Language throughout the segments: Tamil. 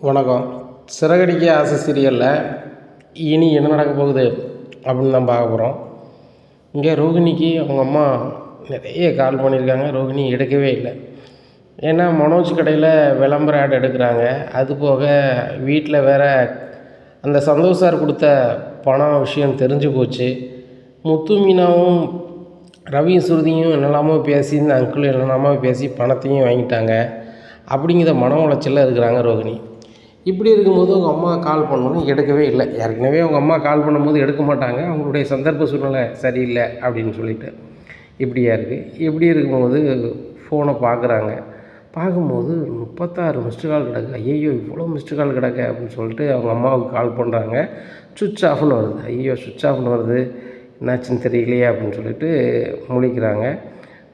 வணக்கம். சிறகடிக்க ஆசை சீரியலில் இனி என்ன நடக்க போகுது அப்படின்னு தான் பார்க்க போகிறோம். இங்கே ரோகிணிக்கு அவங்க அம்மா நிறைய கால் பண்ணியிருக்காங்க. ரோகிணி எடுக்கவே இல்லை. ஏன்னா மனோஜ் கடையில் விளம்பர ஆட் எடுக்கிறாங்க. அது போக வீட்டில் வேற அந்த சந்தோஷ் சார் கொடுத்த பணம் விஷயம் தெரிஞ்சு போச்சு. முத்து மீனாவும் ரவியும் சுருதியும் என்னெல்லாமோ பேசி இந்த அங்கிள் என்னெல்லாமோ பேசி பணத்தையும் வாங்கிட்டாங்க. அப்படிங்கிற மன உளைச்சலில் இருக்கிறாங்க ரோகிணி. இப்படி இருக்கும்போது அவங்க அம்மா கால் பண்ணணும் எடுக்கவே இல்லை. ஏற்கனவே அவங்க அம்மா கால் பண்ணும்போது எடுக்க மாட்டாங்க. அவங்களுடைய சந்தர்ப்ப சூழ்நிலை சரியில்லை அப்படின்னு சொல்லிட்டு இப்படியா இருக்குது. இப்படி இருக்கும்போது ஃபோனை பார்க்கும்போது 36 மிஸ்டு கால் கிடக்கு. ஐயோ இவ்வளோ மிஸ்டு கால் கிடக்க அப்படின்னு சொல்லிட்டு அவங்க அம்மாவுக்கு கால் பண்ணுறாங்க. சுவிட்ச் ஆஃப்னு வருது. ஐயோ சுவிட்ச் ஆஃப்னு வருது, என்னாச்சுன்னு தெரியலையே அப்படின்னு சொல்லிட்டு முழிக்கிறாங்க.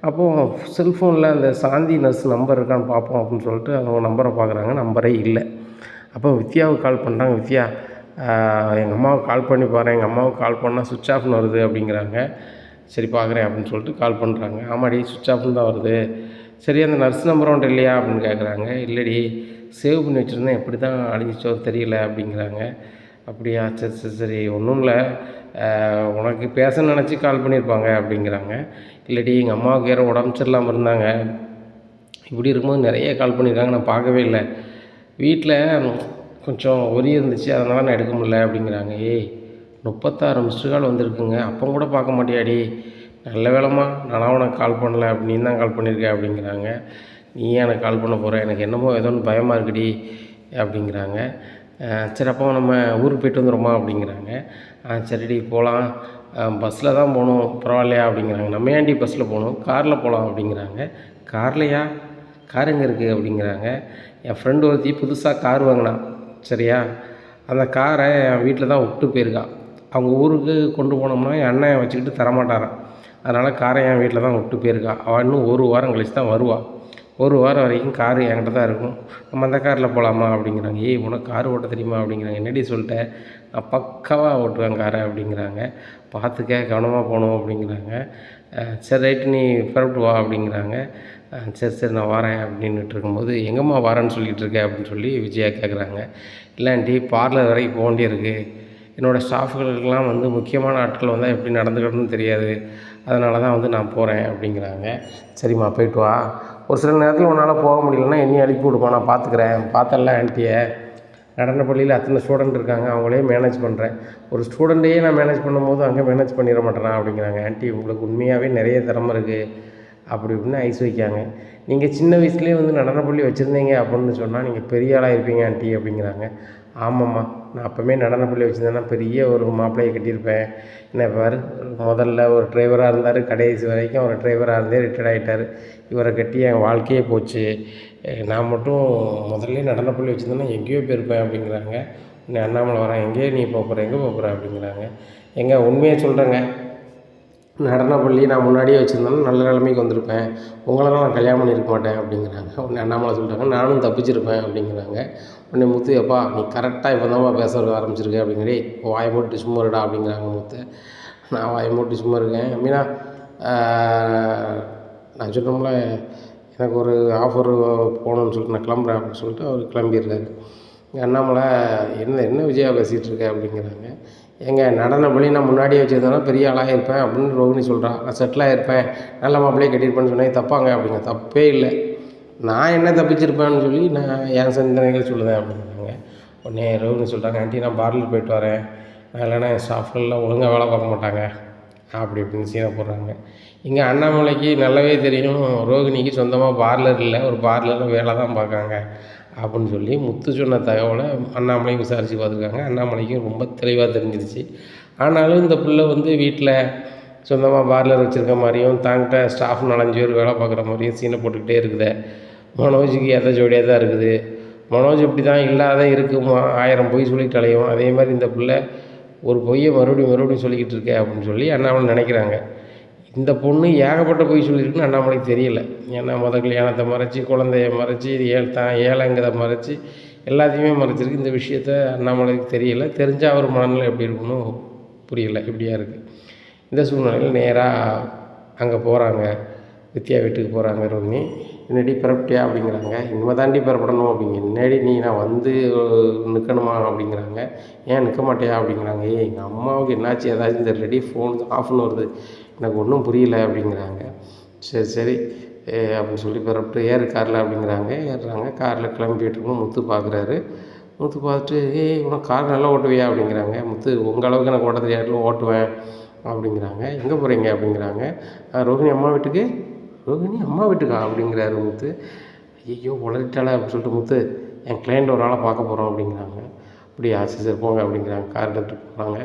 அப்போது செல்ஃபோனில் அந்த சாந்தி நர்ஸ் நம்பர் இருக்கான்னு பார்ப்போம் அப்படின்னு சொல்லிட்டு அவங்க நம்பரை பார்க்குறாங்க. நம்பரே இல்லை. அப்போ வித்யாவுக்கு கால் பண்ணுறாங்க. வித்யா, எங்கள் அம்மாவுக்கு கால் பண்ணி பாருங்கள், எங்கள் அம்மாவுக்கு கால் பண்ணால் சுவிட்ச் ஆஃப்னு வருது அப்படிங்கிறாங்க. சரி பார்க்குறேன் அப்படின்னு சொல்லிட்டு கால் பண்ணுறாங்க. ஆமாடி சுவிட்ச் ஆஃப்னு தான் வருது. சரி அந்த நர்ஸ் நம்பர் ஒன்று இல்லையா அப்படின்னு கேட்குறாங்க. இல்லைடி சேவ் பண்ணி வச்சுருந்தேன், எப்படி தான் அழிஞ்சிச்சோ தெரியல அப்படிங்கிறாங்க. அப்படியா, சரி சரி சரி ஒன்றும் இல்லை, உனக்கு பேச நினச்சி கால் பண்ணியிருப்பாங்க அப்படிங்கிறாங்க. இல்லைடி எங்கள் அம்மாவுக்கு வேறு உடம்பு சரியில்லாமல் இருந்தாங்க. இப்படி இருக்கும்போது நிறைய கால் பண்ணியிருக்காங்க, நான் பார்க்கவே இல்லை. வீட்டில் கொஞ்சம் ஒரி இருந்துச்சு, அதனால் நான் எடுக்க முடியல அப்படிங்கிறாங்க. 36 மிஸ்டு கால் வந்திருக்குங்க, அப்போ கூட பார்க்க மாட்டியாடி? நல்ல வேலைம்மா நானாக உனக்கு கால் பண்ணலை, அப்படி நீ தான் கால் பண்ணியிருக்க அப்படிங்கிறாங்க. நீ ஏன் எனக்கு கால் பண்ண போகிற, எனக்கு என்னமோ ஏதோ ஒன்று பயமாக இருக்குடி அப்படிங்கிறாங்க. சரி அப்போ நம்ம ஊருக்கு போய்ட்டு வந்துடுமா அப்படிங்கிறாங்க. சரிடி போகலாம், பஸ்ஸில் தான் போகணும், பரவாயில்லையா அப்படிங்கிறாங்க. நம்ம ஏன்டி பஸ்ஸில் போகணும், காரில் போகலாம் அப்படிங்கிறாங்க. கார்லையா, கார் எங்கே இருக்குது அப்படிங்கிறாங்க. என் ஃப்ரெண்டு ஒருத்தி புதுசாக கார் வாங்கினான், சரியா, அந்த காரை என் வீட்டில் தான் விட்டு போயிருக்கா. அவங்க ஊருக்கு கொண்டு போனோம்னா என் அண்ணன் வச்சுக்கிட்டு தரமாட்டாரான். அதனால் காரை என் வீட்டில் தான் விட்டு போயிருக்கா. அவள் இன்னும் 1 வாரம் கழிச்சு தான் வருவாள். 1 வாரம் வரைக்கும் காரு என்கிட்ட தான் இருக்கும். நம்ம அந்த காரில் போகலாமா அப்படிங்கிறாங்க. உனக்கு கார் ஓட்ட தெரியுமா அப்படிங்கிறாங்க. என்னடி சொல்லிட்டேன், நான் பக்காவாக ஓட்டுவேன் காரை அப்படிங்கிறாங்க. பார்த்துக்க கவனமாக போகணும் அப்படிங்கிறாங்க. சரி ரைட்டு நீ புறப்பட்டு வா அப்படிங்கிறாங்க. சரி சரி நான் வரேன் அப்படின்ட்டு இருக்கும்போது, எங்கம்மா வரேன்னு சொல்லிகிட்டு இருக்கேன் அப்படின்னு சொல்லி விஜயா கேட்குறாங்க. இல்லை ஆண்டி பார்லர் வரைக்கும் போக வேண்டியிருக்கு, என்னோடய ஸ்டாஃப்களுக்கெல்லாம் வந்து முக்கியமான ஆட்கள் வந்தால் எப்படி நடந்துக்கணும்னு தெரியாது, அதனால தான் வந்து நான் போகிறேன் அப்படிங்கிறாங்க. சரிம்மா போய்ட்டு வா, ஒரு சில நேரத்தில் உன்னால் போக முடியலன்னா என்னையும் அனுப்பி விடுமா, நான் பார்த்துக்கிறேன். பார்த்தல ஆண்டியை, நடன பள்ளியில் அத்தனை ஸ்டூடெண்ட் இருக்காங்க, அவங்களே மேனேஜ் பண்ணுறேன். ஒரு ஸ்டூடெண்ட்டையே நான் மேனேஜ் பண்ணும்போது அங்கே மேனேஜ் பண்ணிட மாட்டேனா அப்படிங்கிறாங்க. ஆண்டி உங்களுக்கு உண்மையாகவே நிறைய திறமை இருக்குது அப்படி இப்படின்னு ஐஸ் வைக்காங்க. நீங்கள் சின்ன வயசுலேயே வந்து நடனப்பள்ளி வச்சுருந்தீங்க அப்படின்னு சொன்னால் நீங்கள் பெரிய ஆளாக இருப்பீங்க ஆண்டி அப்படிங்கிறாங்க. ஆமாம்மா, நான் அப்போவே நடனப்பள்ளி வச்சுருந்தேன்னா பெரிய ஒரு மாப்பிள்ளையை கட்டியிருப்பேன். என்ன பாரு, முதல்ல ஒரு டிரைவராக இருந்தார், கடைசி வரைக்கும் ஒரு டிரைவராக இருந்தே ரிட்டையர்ட் ஆகிட்டார். இவரை கட்டி என் வாழ்க்கையே போச்சு. நான் மட்டும் முதல்ல நடனப்பள்ளி வச்சுருந்தேன்னா எங்கேயோ போயிருப்பேன் அப்படிங்கிறாங்க. இன்னும் அண்ணாமலை வரேன், எங்கேயோ நீ போகிற, எங்கே போகிற அப்படிங்கிறாங்க. எங்க உண்மையை சொல்கிறேங்க, நடனப்பள்ளி நான் முன்னாடியே வச்சுருந்தேன்னா நல்ல நிலைமைக்கு வந்திருப்பேன், உங்களெல்லாம் நான் கல்யாணம் பண்ணியிருக்க மாட்டேன் அப்படிங்கிறாங்க. உடனே அண்ணாமலை சொல்லிட்டாங்க, நானும் தப்பிச்சிருப்பேன் அப்படிங்கிறாங்க. உடனே முத்து, எப்பா நீ கரெக்டாக இப்போ தான்ப்பா பேச ஆரம்பிச்சிருக்கேன் அப்படிங்கிறே, வாயை மூட்டு சும்மா இருடா அப்படிங்கிறாங்க முத்து. நான் வாயை மூட்டு சும்மா இருக்கேன் மீனா, நான் சொன்னோம்ல எனக்கு ஒரு ஆஃபர் போகணுன்னு சொல்லிட்டு நான் கிளம்புறேன் அப்படின்னு சொல்லிட்டு அவர் கிளம்பிடுறாரு. அண்ணாமலை, என்ன விஜயா பேசிகிட்டு இருக்க அப்படிங்கிறாங்க. நடன பள்ளி நான் முன்னாடியே வச்சுருந்தேன்னா பெரிய ஆளாக இருப்பேன் அப்படின்னு ரோகிணி சொல்கிறான். நான் செட்டில் ஆகிருப்பேன், நல்ல மாப்பிள்ளையே கட்டியிருப்பேன்னு சொன்னேன், தப்பாங்க அப்படிங்க. தப்பே இல்லை, நான் என்ன தப்பிச்சிருப்பேன்னு சொல்லி நான் என் சிந்தனைகள் சொல்லுவேன் அப்படிங்கிறாங்க. உடனே ரோகிணி சொல்கிறாங்க, ஆண்டி நான் பார்லர் போய்ட்டு வரேன், நான் இல்லைன்னா என் ஸ்டாஃப்கள்லாம் ஒழுங்காக வேலை பார்க்க மாட்டாங்க அப்படி இப்படின்னு சீனை போடுறாங்க. இங்கே அண்ணாமலைக்கு நல்லாவே தெரியும் ரோகிணிக்கு சொந்தமாக பார்லர் இல்லை, ஒரு பார்லரில் வேலை தான் பார்க்காங்க அப்படின்னு சொல்லி முத்து சொன்ன தகவலை அண்ணாமலையும் விசாரித்து பார்த்துருக்காங்க. அண்ணாமலைக்கும் ரொம்ப தெளிவாக தெரிஞ்சிருச்சு. ஆனாலும் இந்த பிள்ளை வந்து வீட்டில் சொந்தமாக பார்லர் வச்சுருக்க மாதிரியும் தாங்கிட்ட ஸ்டாஃப் 4-5 பேர் வேலை பார்க்குற மாதிரியும் சீனை போட்டுக்கிட்டே இருக்குது. மனோஜுக்கு ஏற்ற ஜோடியாக தான் இருக்குது. மனோஜ் இப்படி தான் இல்லாத இருக்குமா, 1000 பொய் சொல்லிட்டு அலையும். அதே மாதிரி இந்த பிள்ளை ஒரு பொய்யை மறுபடியும் சொல்லிக்கிட்டு இருக்கே அப்படின்னு சொல்லி அண்ணாமலை நினைக்கிறாங்க. இந்த பொண்ணு ஏகப்பட்ட பொய் சொல்லியிருக்குன்னு அண்ணாமலைக்கு தெரியல. ஏன்னா கல்யாணத்தை மறைச்சி, குழந்தைய மறைச்சி, ஏழைங்கிறத மறைச்சி, எல்லாத்தையுமே மறைச்சிருக்கு. இந்த விஷயத்த அண்ணாமலைக்கு தெரியல. தெரிஞ்சால் அவர் மனநிலை எப்படி இருக்குன்னு புரியலை. இப்படியா இருக்குது. இந்த சூழ்நிலையில் நேராக அங்கே போகிறாங்க, வித்யா வீட்டுக்கு போகிறாங்க ரோகிணி. என்னடி பிறப்பிட்டியா அப்படிங்கிறாங்க. இனிமே தாண்டி பிறப்படணும் அப்படிங்க. என்னடி நீ நான் வந்து நிற்கணுமா அப்படிங்கிறாங்க. ஏன் நிற்க மாட்டியா அப்படிங்கிறாங்க. எங்கள் அம்மாவுக்கு என்னாச்சு ஏதாச்சும் தெரியலடி, ஃபோன் ஆஃப்னு வருது, எனக்கு ஒன்றும் புரியல அப்படிங்கிறாங்க. சரி சரி அப்படின்னு சொல்லி பிறப்பிட்டு ஏறு காரில் அப்படிங்கிறாங்க. ஏறுறாங்க. காரில் கிளம்பிட்டுருக்கோம். முத்து பார்க்குறாரு. முத்து பார்த்துட்டு உனக்கு கார் நல்லா ஓட்டுவியா அப்படிங்கிறாங்க. முத்து உங்கள் அளவுக்கு எனக்கு ஓட்ட தெரியாட்டிலும் ஓட்டுவேன் அப்படிங்கிறாங்க. எங்கே போகிறீங்க அப்படிங்கிறாங்க. ரோஹிணி அம்மா வீட்டுக்கு. ரோஹிணி அம்மா வீட்டுக்கா அப்படிங்கிறாரு முத்து. ஐயோ உளறிட்டாளே அப்படின்னு சொல்லிட்டு முத்து என் கிளைண்ட் ஒரு ஆளை பார்க்க போகிறோம் அப்படிங்கிறாங்க. அப்படியா சரி சரி போங்க அப்படிங்கிறாங்க. கார் எடுத்துகிட்டு போகிறாங்க.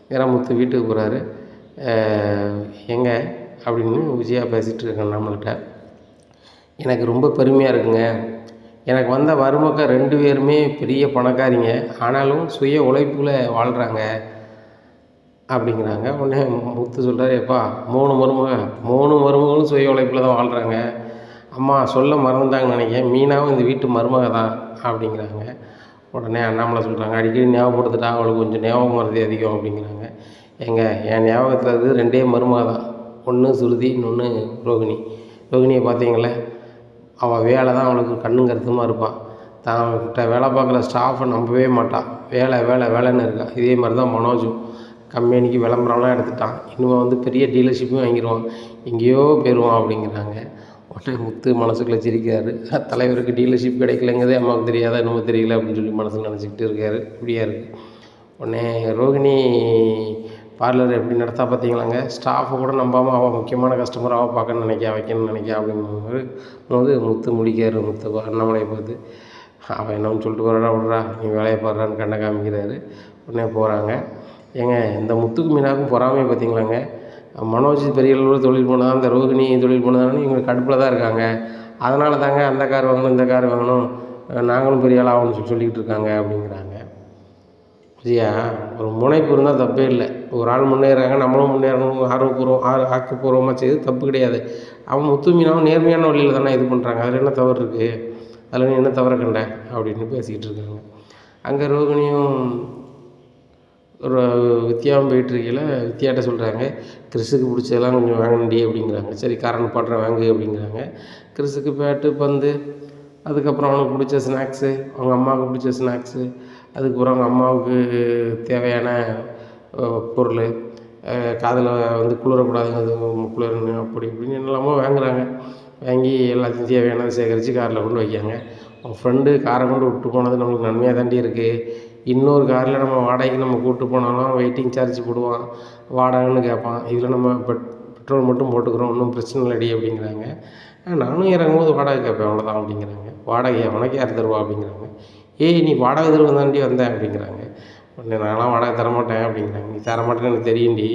நேராக முத்து வீட்டுக்கு போகிறாரு. எங்கே அப்படின்னு விஜயா பேசிகிட்டு இருக்காங்க நம்மள்கிட்ட. எனக்கு ரொம்ப பெருமையாக இருக்குங்க. எனக்கு வந்த மருமக 2 பேருமே பெரிய பணக்காரிங்க, ஆனாலும் சுய உழைப்பில் வாழ்கிறாங்க அப்படிங்கிறாங்க. உடனே முத்து சொல்கிறாரு, எப்பா 3 மருமகளும் சுய உழைப்பில் தான் வாழ்கிறாங்க. அம்மா சொல்ல மறந்துட்டாங்கன்னு நினைக்கிறேன், மீனாவும் இந்த வீட்டு மருமக தான் அப்படிங்கிறாங்க. உடனே அண்ணாமலை சொல்கிறாங்க, அடிக்கடி ஞாபகப்படுத்துட்டா அவளுக்கு கொஞ்சம் ஞாபகம் மறதி அதிகம் அப்படிங்கிறாங்க. ஏங்க என் ஞாபகத்தில் இருக்குது 2 மருமக தான், ஒன்று சுருதி, இன்னொன்று ரோகிணி. ரோகிணியை பார்த்தீங்களே, அவள் வேலை தான் அவளுக்கு கண்ணும் கருத்துமாக இருப்பாள். தான் வேலை பார்க்குற ஸ்டாஃபை நம்பவே மாட்டாள். வேலைன்னு இருக்கா. இதே மாதிரி தான் மனோஜும். கம்பெனிக்கு விளம்பரம்லாம் எடுத்துட்டான். இனிமேல் வந்து பெரிய டீலர்ஷிப்பும் வாங்கிடுவான், எங்கேயோ போயிடுவான் அப்படிங்கிறாங்க. உடனே முத்து மனசுக்குள்ளே சிரிக்கிறாரு. தலைவருக்கு டீலர்ஷிப் கிடைக்கலங்கிறதே அம்மாவுக்கு தெரியாதா என்னமோ தெரியல அப்படின்னு சொல்லி மனசில் நினச்சிக்கிட்டு இருக்காரு. இப்படியா இருக்குது. உடனே ரோகிணி பார்லர் எப்படி நடத்தா பார்த்தீங்களாங்க, ஸ்டாஃபை கூட நம்பாமல் அவள் முக்கியமான கஸ்டமராக பார்க்கணும்னு வைக்கணும்னு நினைக்க அப்படிங்கும்போது முத்து முடிக்காரு. முத்து அண்ணாமலையை பார்த்து அவன் என்னன்னு சொல்லிட்டு விட்றா நீ வேலையை பாடுறான்னு கண்ணை காமிக்கிறாரு. உடனே போகிறாங்க. ஏங்க இந்த முத்துக்கு மீனாவுக்கும் பொறாமையை பார்த்தீங்களாங்க. மனோஜ் பெரிய அளவில் தொழில் பண்ணதான், இந்த ரோகிணி தொழில் பண்ணதானு இவங்க கடுப்பில் தான் இருக்காங்க. அதனால தாங்க அந்த கார் வாங்கணும் இந்த கார் வாங்கணும், நாங்களும் பெரிய ஆள் ஆகணும்னு சொல்லிக்கிட்டு இருக்காங்க அப்படிங்கிறாங்க. விஜயா ஒரு முனைப்பு இருந்தால் தப்பே இல்லை. ஒரு ஆள் முன்னேறாங்க, நம்மளும் முன்னேறணும், ஆக்கப்பூர்வமாக செய்து தப்பு கிடையாது. அவன் முத்து மீனாவும் நேர்மையான வழியில் தானே இது பண்ணுறாங்க, அதில் என்ன தவறு இருக்குது, அதில் நீ என்ன தவற கண்ட அப்படின்னு பேசிக்கிட்டு இருக்காங்க. அங்கே ரோகிணியும் ஒரு வித்யாவும் போயிட்டுருக்கையில் வித்யாட்ட சொல்கிறாங்க, கிறிஸுக்கு பிடிச்சதெல்லாம் கொஞ்சம் வாங்கணுண்டி அப்படிங்கிறாங்க. சரி காரன் பாடுறேன் வாங்கு அப்படிங்கிறாங்க. கிறிஸுக்கு பேட்டு பந்து, அதுக்கப்புறம் அவனுக்கு பிடிச்ச ஸ்நாக்ஸு, அவங்க அம்மாவுக்கு பிடிச்ச ஸ்நாக்ஸு, அதுக்கப்புறம் அவங்க அம்மாவுக்கு தேவையான பொருள், காதில் வந்து குளிரக்கூடாதுங்கிறது குளிர்னு அப்படி இப்படின்னு என்னெல்லாமோ வாங்குகிறாங்க. வாங்கி எல்லாத்தையும் தேவையானதை சேகரித்து காரில் கொண்டு வைக்காங்க. அவங்க ஃப்ரெண்டு காரை கொண்டு விட்டு போனது நம்மளுக்கு நன்மையாக தாண்டி இருக்குது. இன்னொரு காரில் நம்ம வாடகைக்கு நம்ம கூப்பிட்டு போனாலும் வெயிட்டிங் சார்ஜ் போடுவான், வாடகைன்னு கேட்பான். இதில் நம்ம பெட்ரோல் மட்டும் போட்டுக்கிறோம், ஒன்றும் பிரச்சனை இல்லடி அப்படிங்கிறாங்க. நானும் இறங்கும்போது வாடகை கேட்பேன் அவ்வளோதான் அப்படிங்கிறாங்க. வாடகையை உனக்கு யார் தருவா அப்படிங்கிறாங்க. நீ வாடகை தருவ தாண்டி வந்தேன் அப்படிங்கிறாங்க. உடனே நான்லாம் வாடகை தரமாட்டேன் அப்படிங்கிறாங்க. நீ தரமாட்டேன்னு எனக்கு தெரியும்டி,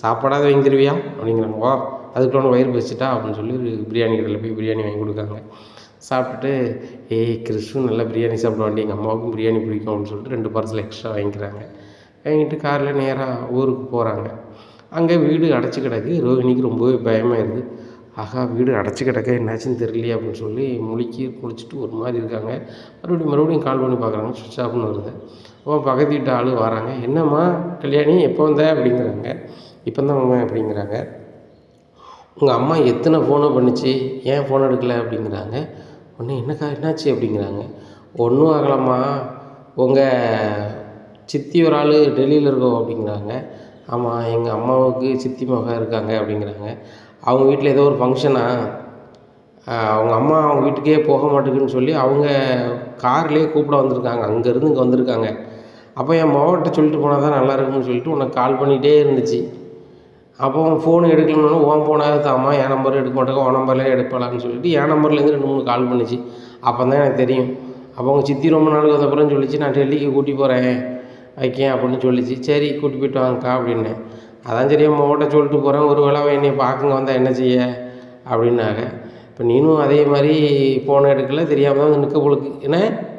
சாப்பாடாவது வாங்கி தருவியா அப்படிங்கிறாங்க. வா அதுக்குள்ள வயிறு பசிச்சிட்டா அப்படின்னு சொல்லி பிரியாணி கடையில் போய் பிரியாணி வாங்கி கொடுக்காங்க. சாப்பிட்டுட்டு கிறிஸ்துவும் நல்லா பிரியாணி சாப்பிடுவாண்டி, எங்கள் அம்மாவுக்கும் பிரியாணி பிடிக்கும் அப்படின்னு சொல்லிட்டு 2 பார்சல் எக்ஸ்ட்ரா வாங்கிக்கிறாங்க. வாங்கிட்டு காரில் நேராக ஊருக்கு போகிறாங்க. அங்கே வீடு அடைச்சி கிடக்கு. ரோஹிணிக்கு ரொம்பவே பயமாயிருது. ஆகா வீடு அடைச்சி கிடக்க என்னாச்சுன்னு தெரியலையே அப்படின்னு சொல்லி முழிச்சிட்டு ஒரு மாதிரி இருக்காங்க. மறுபடியும் கால் பண்ணி பார்க்குறாங்க, சுவிட்ச் ஆஃப்னு வருது. அப்போ பக்கத்து வீட்டு ஆள் வராங்க. என்னம்மா கல்யாணி எப்போ வந்த அப்படிங்கிறாங்க. இப்போ தான் வாங்க அப்படிங்கிறாங்க. உங்கள் அம்மா எத்தனை ஃபோனை பண்ணிச்சு, ஏன் ஃபோன் எடுக்கலை அப்படிங்கிறாங்க. உடனே என்னக்கா என்னாச்சு அப்படிங்கிறாங்க. ஒன்றும் ஆகலம்மா, உங்கள் சித்தி ஒரு ஆள் டெல்லியில் இருக்கோம் அப்படிங்கிறாங்க. ஆமாம் எங்கள் அம்மாவுக்கு சித்தி மகன் இருக்காங்க அப்படிங்கிறாங்க. அவங்க வீட்டில் ஏதோ ஒரு ஃபங்க்ஷனா, அவங்க அம்மா அவங்க வீட்டுக்கே போக மாட்டேங்குன்னு சொல்லி அவங்க கார்லேயே கூப்பிட வந்திருக்காங்க, அங்கேருந்து இங்கே வந்திருக்காங்க. அப்போ என் மாவட்ட சொல்லிட்டு போனால் தான் நல்லா இருக்கும்னு சொல்லிட்டு உனக்கு கால் பண்ணிகிட்டே இருந்துச்சு. அப்போ ஃபோனு எடுக்கணும்னா உன் ஃபோனாக தாம்மா, என் நம்பர் எடுக்க மாட்டாங்க, உன் நம்பர்லேயே எடுப்பலான்னு சொல்லிட்டு என் நம்பர்லேருந்து 2 3 கால் பண்ணிச்சு. அப்போ தான் எனக்கு தெரியும். அப்போ அவங்க சித்தி ரொம்ப நாளுக்கு வந்தப்புறம் சொல்லிச்சு, நான் டெல்லிக்கு கூட்டி போகிறேன் வைக்கேன் அப்படின்னு சொல்லிச்சு. சரி கூட்டி போய்ட்டு வாங்கக்கா அப்படின்னேன். அதான் சரி மாவட்ட சொல்லிட்டு போகிறேன், ஒரு வேளை என்னை பார்க்குங்க வந்தால் என்ன செய்ய அப்படின்னாங்க. இப்போ நீனும் அதே மாதிரி ஃபோனை எடுக்கலை, தெரியாமல் தான் வந்து நிற்க பொழுது என்ன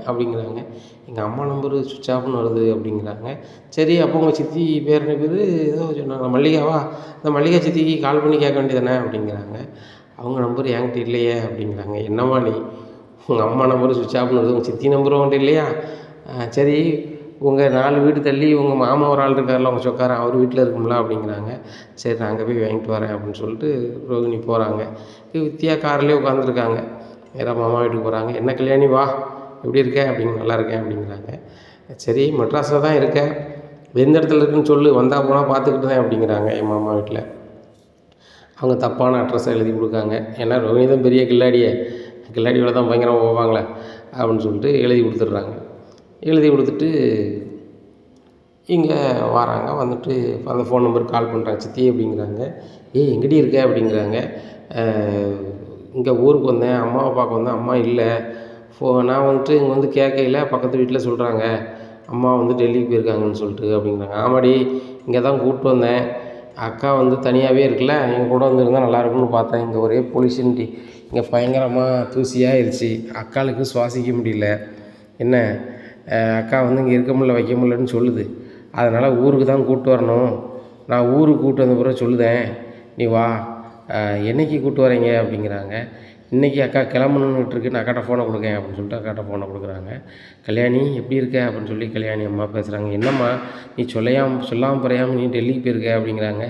அப்படிங்கிறாங்க. எங்கள் அம்மா நம்பரு சுவிட்ச் ஆஃப்னு வருது அப்படிங்கிறாங்க. சரி அப்போ உங்கள் சித்தி பேர் என்ன பேர் ஏதோ சொன்னாங்க, மல்லிகாவா, இந்த மல்லிகா சித்திக்கு கால் பண்ணி கேட்க வேண்டியதானே அப்படிங்கிறாங்க. அவங்க நம்பர் என்கிட்ட இல்லையே அப்படிங்கிறாங்க. என்னம்மா நீ, உங்கள் அம்மா நம்பரு சுவிட்ச் ஆஃப்னு வருது, உங்கள் சித்தி நம்பரும் உங்கள்கிட்ட இல்லையா? சரி உங்கள் 4 வீடு தள்ளி உங்கள் மாமா ஒரு ஆள் இருக்கார்ல, உங்கள் சொக்காரன், அவர் வீட்டில் இருக்கும்ல அப்படிங்கிறாங்க. சரி நான் அங்கே போய் வாங்கிட்டு வரேன் அப்படின்னு சொல்லிட்டு ரோகிணி போகிறாங்க. வித்யா கார்லேயே உட்காந்துருக்காங்க. நேராக மாமா வீட்டுக்கு போகிறாங்க. என்ன கல்யாணி வா, எப்படி இருக்க அப்படிங்க. நல்லா இருக்கேன் அப்படிங்கிறாங்க. சரி மெட்ராஸில் தான் இருக்கேன், எந்த இடத்துல இருக்குன்னு சொல்லு, வந்தால் போனால் பார்த்துக்கிட்டு தான் அப்படிங்கிறாங்க என் மாமா வீட்டில். அவங்க தப்பான அட்ரஸை எழுதி கொடுக்காங்க. ஏன்னா ரோஹிணி தான் பெரிய கில்லாடியே, கில்லாடியோட தான் பயங்கரமாக போவாங்களே அப்படின்னு சொல்லிட்டு எழுதி கொடுத்துட்றாங்க. எழுதி கொடுத்துட்டு இங்கே வராங்க. வந்துட்டு அந்த ஃபோன் நம்பருக்கு கால் பண்ணுறாங்க. சித்தி அப்படிங்கிறாங்க. ஏய் எங்கடி இருக்க அப்படிங்கிறாங்க. இங்கே ஊருக்கு வந்தேன், அம்மாவை பார்க்க வந்தேன், அம்மா இல்லை. நான் வந்துட்டு இங்கே வந்து கேட்கையில் பக்கத்து வீட்டில் சொல்கிறாங்க அம்மா வந்து டெல்லிக்கு போயிருக்காங்கன்னு சொல்லிட்டு அப்படிங்கிறாங்க. ஆமாடி, இங்கே தான் கூப்பிட்டு வந்தேன், அக்கா வந்து தனியாகவே இருக்குல்ல, எங்கள் கூட வந்துருந்தால் நல்லாயிருக்கும்னு பார்த்தேன். இங்கே ஒரே பொல்யூஷன்டி, இங்கே பயங்கரமாக தூசியாகிருச்சு, அக்காளுக்கு சுவாசிக்க முடியல. என்ன அக்கா வந்து இங்கே இருக்க முடியல வைக்க முடியலன்னு சொல்லுது. அதனால் ஊருக்கு தான் கூப்பிட்டு வரணும். நான் ஊருக்கு கூப்பிட்டு வந்த பிறகு சொல்லுதேன், நீ வா. என்றைக்கு கூப்பிட்டு வரீங்க அப்படிங்கிறாங்க. இன்றைக்கி அக்கா கிளம்பணுன்னுட்டு இருக்கு, நான் அக்காட்ட ஃபோனை கொடுக்கேன் அப்படின்னு சொல்லிட்டு அக்காட்ட ஃபோனை கொடுக்குறாங்க. கல்யாணி எப்படி இருக்க அப்படின்னு சொல்லி கல்யாணி அம்மா பேசுகிறாங்க. என்னம்மா நீ சொல்லாமல் குறையாமல் நீ டெல்லிக்கு போயிருக்க அப்படிங்கிறாங்க.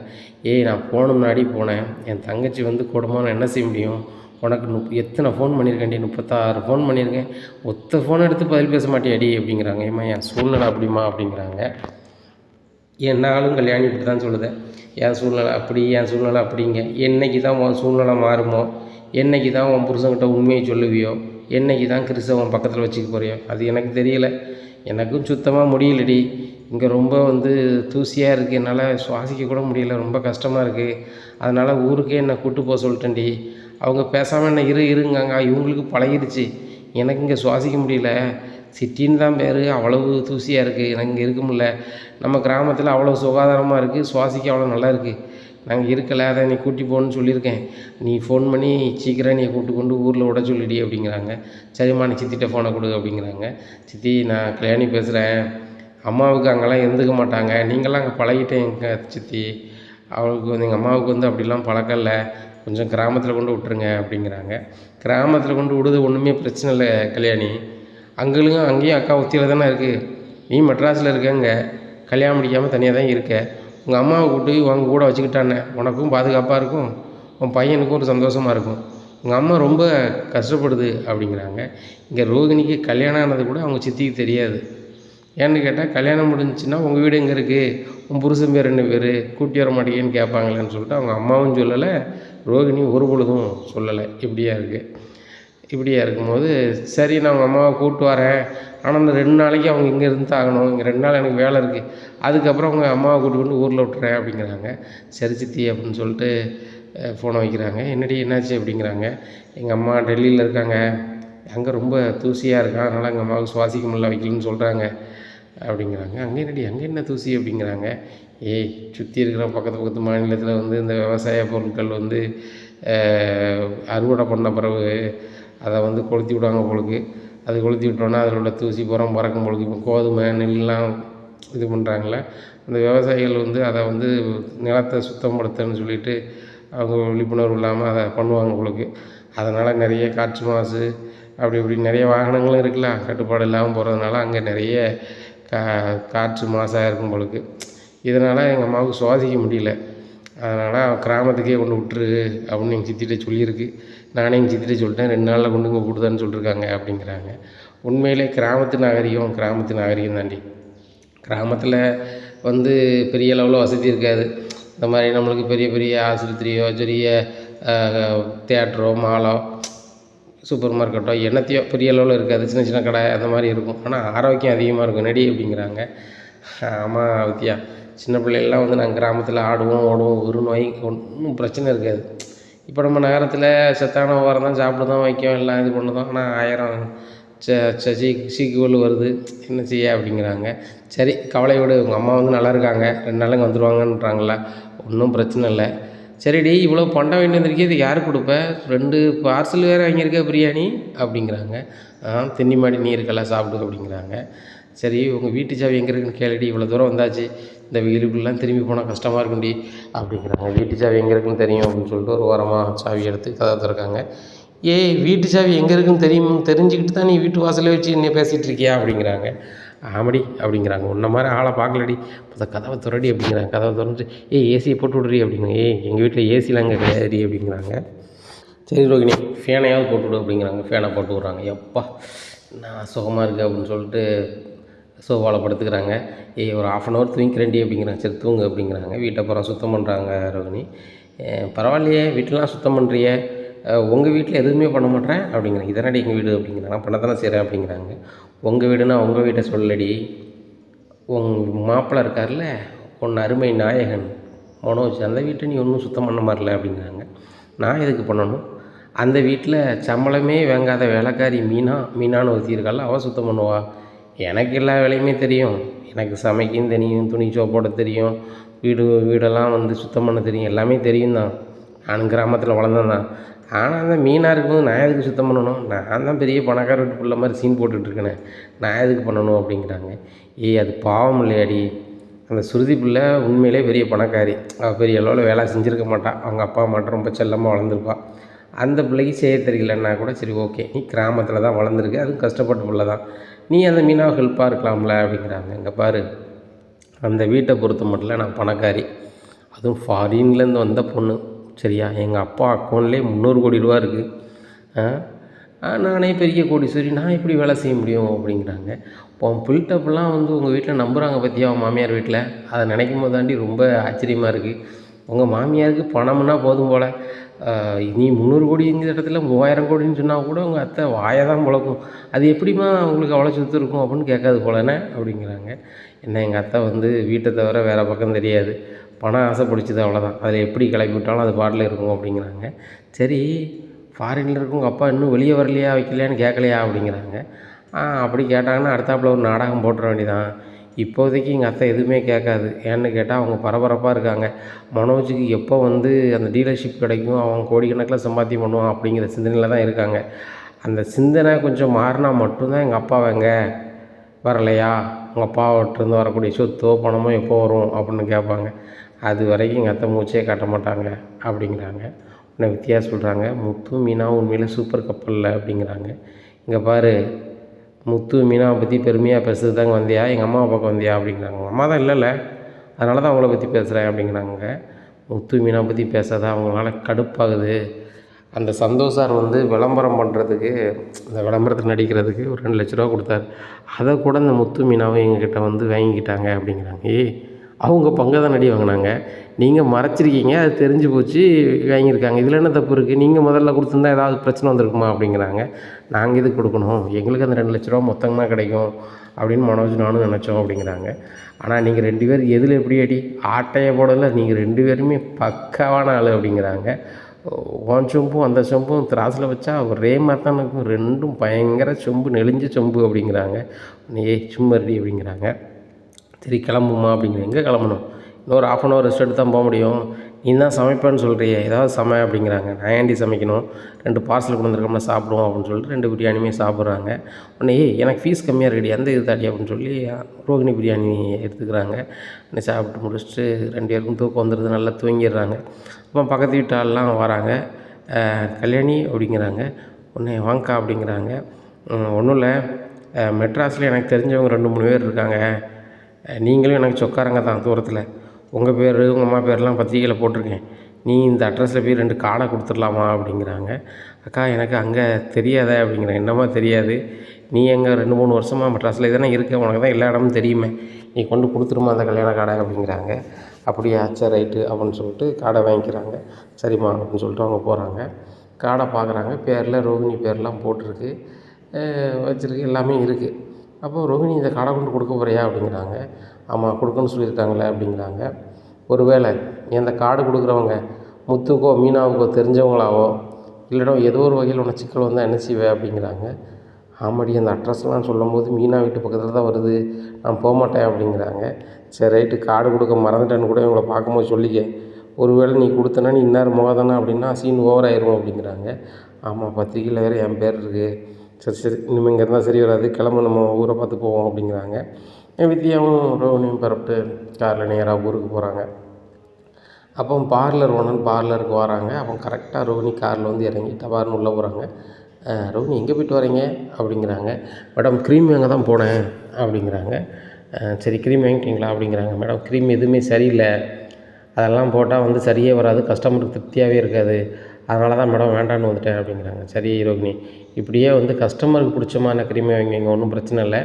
ஏய் நான் முன்னாடி போனேன், என் தங்கச்சி வந்து கூடமா நான் என்ன செய்ய முடியும், உனக்கு எத்தனை ஃபோன் பண்ணியிருக்கேன்டி, 36 ஃபோன் பண்ணியிருக்கேன், ஒத்த ஃபோன் எடுத்து பதில் பேச மாட்டியாடி அப்படிங்கிறாங்க. ஏம்மா என் சூழ்நிலை அப்படிமா அப்படிங்கிறாங்க. என்னாலும் கல்யாணி இப்படி தான் சொல்லுதேன், என் சூழ்நிலை அப்படி, என் சூழ்நிலை அப்படிங்க. என்றைக்கு தான் உன் சூழ்நிலை மாறுமோ, என்றைக்கு தான் உன் புருஷன்கிட்ட உண்மையை சொல்லுவியோ, என்றைக்கு தான் கிறிஸ்தவன் பக்கத்தில் வச்சுக்க போறியோ, அது எனக்கு தெரியலை. எனக்கும் சுத்தமாக முடியலடி, இங்கே ரொம்ப வந்து தூசியாக இருக்குது, என்னால் சுவாசிக்க கூட முடியல, ரொம்ப கஷ்டமாக இருக்குது. அதனால் ஊருக்கே என்னை கூப்பிட்டு போக சொல்லிட்டேன்டி. அவங்க பேசாமல் என்ன இருங்காங்க, இவங்களுக்கு பழகிடுச்சு, எனக்கு இங்கே சுவாசிக்க முடியல. சிட்டின்னு தான் பேர், அவ்வளவு தூசியாக இருக்குது, எனக்கு இங்கே இருக்க முடியல. நம்ம கிராமத்தில் அவ்வளோ சுகாதாரமாக இருக்குது, சுவாசிக்க அவ்வளோ நல்லா இருக்குது, நாங்கள் இருக்கலை, அதை நீ கூட்டி போகணுன்னு சொல்லியிருக்கேன், நீ ஃபோன் பண்ணி சீக்கிரம் நீ கூப்பிட்டு கொண்டு ஊரில் விட சொல்லிடி அப்படிங்கிறாங்க. சரிம்மா நீ சித்திட்ட ஃபோனை கொடு அப்படிங்கிறாங்க. சித்தி நான் கல்யாணி பேசுகிறேன், அம்மாவுக்கு அங்கெல்லாம் இருந்துக்க மாட்டாங்க, நீங்களாம் அங்கே பழகிட்டேங்க சித்தி, அவளுக்கு வந்து எங்கள் அம்மாவுக்கு வந்து அப்படிலாம் பழக்கம் இல்லை, கொஞ்சம் கிராமத்தில் கொண்டு விட்டுருங்க அப்படிங்கிறாங்க. கிராமத்தில் கொண்டு விடுது ஒன்றுமே பிரச்சனை இல்லை கல்யாணி, அங்கேயும் அக்கா ஒத்தியில் தானே இருக்குது, நீ மெட்ராஸில் இருக்கங்க, கல்யாணம் முடிக்காமல் தனியாக தான் இருக்க, உங்கள் அம்மாவை கூப்பிட்டு உங்க கூட வச்சுக்கிட்டானே உனக்கும் பாதுகாப்பாக இருக்கும், உன் பையனுக்கும் ஒரு சந்தோஷமாக இருக்கும், உங்கள் அம்மா ரொம்ப கஷ்டப்படுது அப்படிங்கிறாங்க. இங்கே ரோகிணிக்கு கல்யாணம் ஆனது கூட அவங்க சித்திக்கு தெரியாது. ஏன்னு கேட்டால் கல்யாணம் முடிஞ்சிச்சின்னா உங்கள் வீடு எங்கே இருக்குது, உன் புருஷன் பேர் என்ன பேர், கூட்டி வர மாட்டேங்கன்னு கேட்பாங்களேன்னு சொல்லிட்டு அவங்க அம்மாவும் சொல்லலை, ரோகிணி ஒரு பொழுதும் சொல்லலை. இப்படியா இருக்கும்போது சரி நான் உங்கள் அம்மாவை கூப்பிட்டு வரேன், ஆனால் இந்த 2 நாளைக்கு அவங்க இங்கே இருந்து ஆகணும், இங்கே 2 நாள் எனக்கு வேலை இருக்குது, அதுக்கப்புறம் அவங்க அம்மாவை கூப்பிட்டு கொண்டு ஊரில் விட்டுறேன் அப்படிங்கிறாங்க. சரி சித்தி அப்படின்னு சொல்லிட்டு ஃபோனை வைக்கிறாங்க. என்னடி என்னாச்சு அப்படிங்கிறாங்க. எங்கள் அம்மா டெல்லியில் இருக்காங்க, அங்கே ரொம்ப தூசியாக இருக்கா, அதனால் எங்கள் அம்மாவுக்கு சுவாசிக்க முடியல வைக்கலன்னு சொல்கிறாங்க அப்படிங்கிறாங்க. அங்கே என்ன தூசி அப்படிங்கிறாங்க. ஏய் சுற்றி இருக்கிற பக்கத்து மாநிலத்தில் வந்து இந்த விவசாய பொருட்கள் வந்து அறுவடை பண்ண பிறகு அதை வந்து கொளுத்தி விடுவாங்க பொழுது, அது கொளுத்தி விட்டோன்னா அதில் உள்ள தூசி புறம் பறக்கும் பொழுது, இப்போ கோதுமை நெல்லாம் இது பண்ணுறாங்கள, அந்த விவசாயிகள் வந்து அதை வந்து நிலத்தை சுத்தப்படுத்தணும்னு சொல்லிட்டு அவங்க விழிப்புணர்வு இல்லாமல் அதை பண்ணுவாங்க பொழுது, அதனால் நிறைய காற்று மாசு அப்படி இப்படி நிறைய வாகனங்களும் இருக்குல்ல, கட்டுப்பாடு இல்லாமல் போகிறதுனால அங்கே நிறைய காற்று மாசாக இருக்கும் பொழுது, இதனால் எங்கள் அம்மாவுக்கு சுவாசிக்க முடியல, அதனால் கிராமத்துக்கே கொண்டு விட்டுரு அப்படின்னு எங்கள் சித்திகிட்ட சொல்லியிருக்கு. நானே எங்கள் சித்திகிட்ட சொல்லிட்டேன், 2 நாளில் கொண்டு இங்கே விடுதான்னு சொல்லியிருக்காங்க அப்படிங்கிறாங்க. உண்மையிலே கிராமத்து நாகரிகம் தாண்டி. கிராமத்தில் வந்து பெரிய அளவில் வசதி இருக்காது, இந்த மாதிரி நம்மளுக்கு பெரிய பெரிய ஆஸ்பத்திரியோ பெரிய தியேட்டரோ மாலோ சூப்பர் மார்க்கெட்டோ என்னத்தையோ பெரிய அளவில் இருக்காது, சின்ன சின்ன கடை அந்த மாதிரி இருக்கும், ஆனால் ஆரோக்கியம் அதிகமாக இருக்கும் நடி அப்படிங்கிறாங்க. ஆமாம் வித்யா, சின்ன பிள்ளைகள்லாம் வந்து நாங்கள் கிராமத்தில் ஆடுவோம் ஓடுவோம், ஒரு நோய் ஒன்றும் பிரச்சனை இருக்காது. இப்போ நம்ம நகரத்தில் சத்தான உரம் தான் சாப்பிட தான் வைக்கும், எல்லாம் இது பண்ணுதோம், ஆனால் 1000 சீக்குவல் வருது, என்ன செய்ய அப்படிங்கிறாங்க. சரி கவலை விடு, உங்கள் அம்மா வந்து நல்லா இருக்காங்க, 2 நாளைக்கு வந்துடுவாங்கன்றாங்கள, ஒன்றும் பிரச்சனை இல்லை. சரிடி இவ்வளோ பண்ண வேண்டியதுக்கே இது யாருக்கு கொடுப்ப, 2 பார்சல் வேறு வாங்கியிருக்க பிரியாணி அப்படிங்கிறாங்க. திண்ணி மாடி நீ இருக்கலாம் சாப்பிடு அப்படிங்கிறாங்க. சரி உங்கள் வீட்டு சாவி எங்கே இருக்குன்னு கேளுடி, இவ்வளோ தூரம் வந்தாச்சு, இந்த வெயிலுக்குள்ளெலாம் திரும்பி போனால் கஷ்டமாக இருக்கும்டி அப்படிங்கிறாங்க. வீட்டு சாவி எங்கே இருக்குன்னு தெரியும் அப்படின்னு சொல்லிட்டு ஒரு ஓரமாக சாவி எடுத்து கதவை திறக்காங்க. ஏய் வீட்டு சாவி எங்கே இருக்குன்னு தெரிஞ்சுக்கிட்டு தான் நீ வீட்டு வாசலே வச்சு என்ன பேசிகிட்டு இருக்கியா அப்படிங்கிறாங்க. ஆமாடி அப்படிங்கிறாங்க. உன்ன மாதிரி ஆளை பார்க்கலடி, இப்போ கதவை திறடி அப்படிங்கிறாங்க. கதவை திறந்துட்டு ஏசியை போட்டு விட்றி அப்படிங்கிறாங்க. எங்கள் வீட்டில் ஏசிலாம் அங்கே கிடையாதுடி அப்படிங்கிறாங்க. சரி ரோகிணி ஃபேனையாவது போட்டுவிடு அப்படிங்கிறாங்க. ஃபேனை போட்டு விட்றாங்க. எப்பா நான் சுகமாக இருக்குது அப்படின்னு சொல்லிட்டு சோஃபாவில் படுத்துக்கிறாங்க. ஒரு 1/2 தூங்கிக்கிறேன்டி அப்படிங்கிறாங்க. சரி தூங்கு அப்படிங்கிறாங்க. வீட்டை அப்புறம் சுத்தம் பண்ணுறாங்க ரோகிணி. பரவாயில்லையே வீட்டெலாம் சுத்தம் பண்ணுறிய, உங்கள் வீட்டில் எதுவுமே பண்ண மாட்டேறேன் அப்படிங்கிறாங்க. இதனடி எங்கள் வீடு அப்படிங்கிறாங்க. நான் பண்ண தானே செய்கிறேன் அப்படிங்கிறாங்க. உங்கள் வீடுனா உங்கள் வீட்டை சொல்லடி, மாப்பிள்ளை இருக்கார்ல உன் அருமை நாயகன் மனோஜ், அந்த வீட்டை நீ ஒன்றும் சுத்தம் பண்ண மாதிரில அப்படிங்கிறாங்க. நான் எதுக்கு பண்ணணும், அந்த வீட்டில் சம்பளமே வாங்காத வேலைக்காரி மீனான்னு ஒருத்தி இருக்காள், அவள் சுத்தம் பண்ணுவா. எனக்கு எல்லா வேலையுமே தெரியும், எனக்கு சமைக்கவும் தெரியும், துணி சோப்போட தெரியும், வீடெல்லாம் வந்து சுத்தம் பண்ண தெரியும், எல்லாமே தெரியும் தான். நானும் கிராமத்தில் வளர்ந்தேன் தான். ஆனால் அந்த மீனாக இருக்கும்போது நான் எதுக்கு சுத்தம் பண்ணணும், நான் தான் பெரிய பணக்கார வீட்டு பிள்ளை மாதிரி சீன் போட்டுட்ருக்கேனே, நான் எதுக்கு பண்ணணும் அப்படிங்கிறாங்க. அது பாவம் இல்லையாடி, அந்த சுருதி பிள்ளை உண்மையிலே பெரிய பணக்காரி, அவள் பெரிய அளவில் வேலை செஞ்சுருக்க மாட்டாள், அவங்க அப்பா மட்டும் ரொம்ப செல்லமாக வளர்ந்துருப்பாள். அந்த பிள்ளைக்கு செய்ய தெரியலன்னா கூட சரி ஓகே, நீ கிராமத்தில் தான் வளர்ந்துருக்கு, அதுவும் கஷ்டப்பட்ட பிள்ளை தான், நீ அந்த மீனாவை ஹெல்ப்பாக இருக்கலாம்ல அப்படிங்கிறாங்க. இங்கே பாரு, அந்த வீட்டை பொறுத்த மட்டும் நான் பணக்காரி, அதுவும் ஃபாரின்லேருந்து வந்த பொண்ணு சரியா, எங்கள் அப்பா அக்கௌண்ட்லேயே 300 கோடி ரூபா இருக்குது, நானே பெரிய கோடீஸ்வரி, நான் எப்படி வேலை செய்ய முடியும் அப்படிங்கிறாங்க. இப்போ பில்டப்லாம் வந்து உங்கள் வீட்டில் நம்புகிறாங்க பார்த்தியா உன் மாமியார் வீட்டில், அதை நினைக்கும் போது தாண்டி ரொம்ப ஆச்சரியமாக இருக்குது. உங்கள் மாமியாருக்கு பணம்னா போதும் போல், நீ 300 கோடிங்கிற இடத்துல 3000 கோடின்னு சொன்னால் கூட உங்கள் அத்தை வாயை தான் புழக்கும், அது எப்படிமா உங்களுக்கு அவ்வளோ சொத்து இருக்கும் அப்படின்னு கேட்காது போலண்ணே அப்படிங்கிறாங்க. என்ன எங்கள் அத்தை வந்து வீட்டை தவிர வேறு பக்கம் தெரியாது, பணம் ஆசை பிடிச்சது அவ்வளோதான், அதில் எப்படி கிளப்பி விட்டாலும் அது பாட்டில் இருக்கும் அப்படிங்கிறாங்க. சரி ஃபாரினில் இருக்கவங்க அப்பா இன்னும் வெளியே வரலையா வைக்கலையான்னு கேட்கலையா அப்படிங்கிறாங்க. அப்படி கேட்டாங்கன்னா அடுத்தாப்புல ஒரு நாடகம் போட்டுற வேண்டியதான். இப்போதைக்கு எங்கள் அத்தை எதுவுமே கேட்காது, ஏன்னு கேட்டால் அவங்க பரபரப்பாக இருக்காங்க. மனோஜுக்கு எப்போ வந்து அந்த டீலர்ஷிப் கிடைக்கும், அவன் கோடிக்கணக்கில் சம்பாத்தியம் பண்ணுவான் அப்படிங்கிற சிந்தனையில் தான் இருக்காங்க. அந்த சிந்தனை கொஞ்சம் மாறினா மட்டும்தான் எங்கள் அப்பா வரலையா, உங்கள் அப்பாவிட்டேருந்து வரக்கூடிய சொத்தோ பணமோ எப்போ வரும் அப்படின்னு கேட்பாங்க. அது வரைக்கும் எங்கள் அத்தை மூச்சே காட்ட மாட்டாங்க அப்படிங்கிறாங்க. உடனே வித்தியா சொல்கிறாங்க, முத்து மீனா உண்மையிலே சூப்பர் கப்பலில் அப்படிங்கிறாங்க. இங்கே பாரு, முத்து மீனாவை பற்றி பெருமையாக பேசுறது தாங்க வந்தியா, எங்கள் அம்மாவை பார்க்க வந்தியா அப்படிங்கிறாங்க. அம்மா தான் இல்லைல்ல, அதனால தான் அவங்கள பற்றி பேசுகிறேன் அப்படிங்கிறாங்க. முத்து மீனாவை பற்றி பேசாத, அவங்களால கடுப்பாகுது. அந்த சந்தோஷார் வந்து விளம்பரம் பண்ணுறதுக்கு, அந்த விளம்பரத்தில் நடிக்கிறதுக்கு ஒரு 2 லட்ச ரூபா கொடுத்தாரு, அதை கூட இந்த முத்து மீனாவை எங்ககிட்ட வந்து வாங்கிக்கிட்டாங்க அப்படிங்கிறாங்க. அவங்க பங்கை தான் நடி வாங்கினாங்க, நீங்கள் மறைச்சிருக்கீங்க, அது தெரிஞ்சு போச்சு வாங்கியிருக்காங்க, இதில் என்ன தப்பு இருக்குது, நீங்கள் முதல்ல கொடுத்துருந்தா ஏதாவது பிரச்சனை வந்திருக்குமா அப்படிங்கிறாங்க. நாங்கள் எதுக்கு கொடுக்கணும், எங்களுக்கு அந்த 2 லட்ச ரூபா மொத்தம் தான் கிடைக்கும் அப்படின்னு மனோஜ் நானும் நினச்சோம் அப்படிங்கிறாங்க. ஆனால் நீங்கள் 2 பேர் எதில் எப்படி அடி ஆட்டையை போடலை, நீங்கள் 2 பேருமே பக்காவான ஆள் அப்படிங்கிறாங்க. உன் சொம்பும் அந்த சொம்பும் திராசில் வச்சா ஒரே மாதிரி தான் இருக்கும், ரெண்டும் பயங்கர சொம்பு, நெளிஞ்ச சொம்பு அப்படிங்கிறாங்க. சும்மா ரெடி அப்படிங்கிறாங்க. சரி கிளம்புமா அப்படிங்கிறேன். எங்கே கிளம்பணும், இன்னொரு 1/2 ரெஸ்ட் எடுத்து தான் போக முடியும், நீ தான் சமைப்பேன்னு சொல்கிறியே, ஏதாவது சமை அப்படிங்கிறாங்க. நான் ஏன்டி சமைக்கணும், 2 பார்சல் கொண்டு வந்திருக்கோம்னா சாப்பிடுவோம் அப்படின்னு சொல்லிட்டு 2 பிரியாணியுமே சாப்பிட்றாங்க. உடனே எனக்கு ஃபீஸ் கம்மியாக இருக்குடி, அந்த இது தாடி அப்படின்னு சொல்லி ரோகிணி பிரியாணி எடுத்துக்கிறாங்க. உடனே சாப்பிட்டு முடிச்சுட்டு 2 பேருக்கும் தூக்கம் வந்துடுது, நல்லா தூங்கிடுறாங்க. அப்புறம் பக்கத்து வீட்டு ஆள்லாம் வராங்க, கல்யாணி அப்படிங்கிறாங்க. உடனே வாங்கக்கா அப்படிங்கிறாங்க. ஒன்றும் இல்லை, மெட்ராஸில் எனக்கு தெரிஞ்சவங்க 2-3 பேர் இருக்காங்க, நீங்களும் எனக்கு சொக்காரங்க தான் தூரத்தில், உங்கள் பேர் உங்கள் அம்மா பேர்லாம் பத்திரிக்கையில் போட்டிருக்கேன், நீ இந்த அட்ரஸில் போய் 2 கார்டை கொடுத்துடலாமா அப்படிங்கிறாங்க. அக்கா எனக்கு அங்கே தெரியாத அப்படிங்கிறேன். என்னம்மா தெரியாது, நீ எங்கே 2-3 வருஷமாக மெட்ராஸில் தானே இருக்க, உனக்கு தான் எல்லா இடமும் தெரியுமே, நீ கொண்டு கொடுத்துருமா அந்த கல்யாண கார்டை அப்படிங்கிறாங்க. அப்படியா சரி ரைட்டு அப்படின்னு சொல்லிட்டு கார்டை வாங்கிக்கிறாங்க. சரிம்மா அப்படின்னு சொல்லிட்டு அவங்க போகிறாங்க. கார்டை பார்க்குறாங்க, பேரில் ரோகிணி பேர்லாம் போட்டிருக்கு, வச்சுருக்கு, எல்லாமே இருக்குது. அப்போ ரோகிணி இந்த கார்டை கொண்டு கொடுக்க போகிறியா அப்படிங்கிறாங்க. ஆமாம் கொடுக்கணும்னு சொல்லியிருக்காங்களே அப்படிங்கிறாங்க. ஒருவேளை இந்த கார்டு கொடுக்குறவங்க முத்துக்கோ மீனாவுக்கோ தெரிஞ்சவங்களாவோ, இல்லைனா ஏதோ ஒரு வகையில் உனக்கு சிக்கல் வந்தால் என்ன செய்வே அப்படிங்கிறாங்க. ஆமாடி அந்த அட்ரஸ்லாம் சொல்லும்போது மீனா வீட்டு பக்கத்தில் தான் வருது, நான் போக மாட்டேன் அப்படிங்கிறாங்க. சரி ரைட்டு, கார்டு கொடுக்க மறந்துட்டேன்னு கூட இவங்களை பார்க்கும்போது சொல்லிக்க, ஒருவேளை நீ கொடுத்தனா நீ இன்னார் மோதானா அப்படின்னா சீன் ஓவர் ஆயிரும் அப்படிங்கிறாங்க. ஆமாம் பத்திரிக்கையில் வேறு என் பேர் இருக்குது, சரி இனிமேல் இங்கே இருந்தால் சரி வராது, கிளம்பு நம்ம ஊரை பார்த்து போவோம் அப்படிங்கிறாங்க. வித்தியாவும் ரோஹினியும் பரப்பிட்டு காரில் நேராக ஊருக்கு போகிறாங்க. அப்போ பார்லர் ஓனர் பார்லருக்கு வராங்க. அப்போ கரெக்டாக ரோஹினி காரில் வந்து இறங்கி டபார்னு உள்ளே போகிறாங்க. ரோஹினி எங்கே போய்ட்டு வரீங்க அப்படிங்கிறாங்க. மேடம் க்ரீம் வாங்க தான் போனேன் அப்படிங்கிறாங்க. சரி க்ரீம் வாங்கிட்டீங்களா அப்படிங்கிறாங்க. மேடம் க்ரீம் எதுவுமே சரியில்லை, அதெல்லாம் போட்டால் வந்து சரியே வராது, கஸ்டமருக்கு திருப்தியாகவே இருக்காது, அதனால தான் மேடம் வேண்டான்னு வந்துட்டேன் அப்படிங்கிறாங்க. சரி ரோகிணி, இப்படியே வந்து கஸ்டமருக்கு பிடிச்சமான க்ரீமை வைங்க, ஒன்றும் பிரச்சனை இல்லை.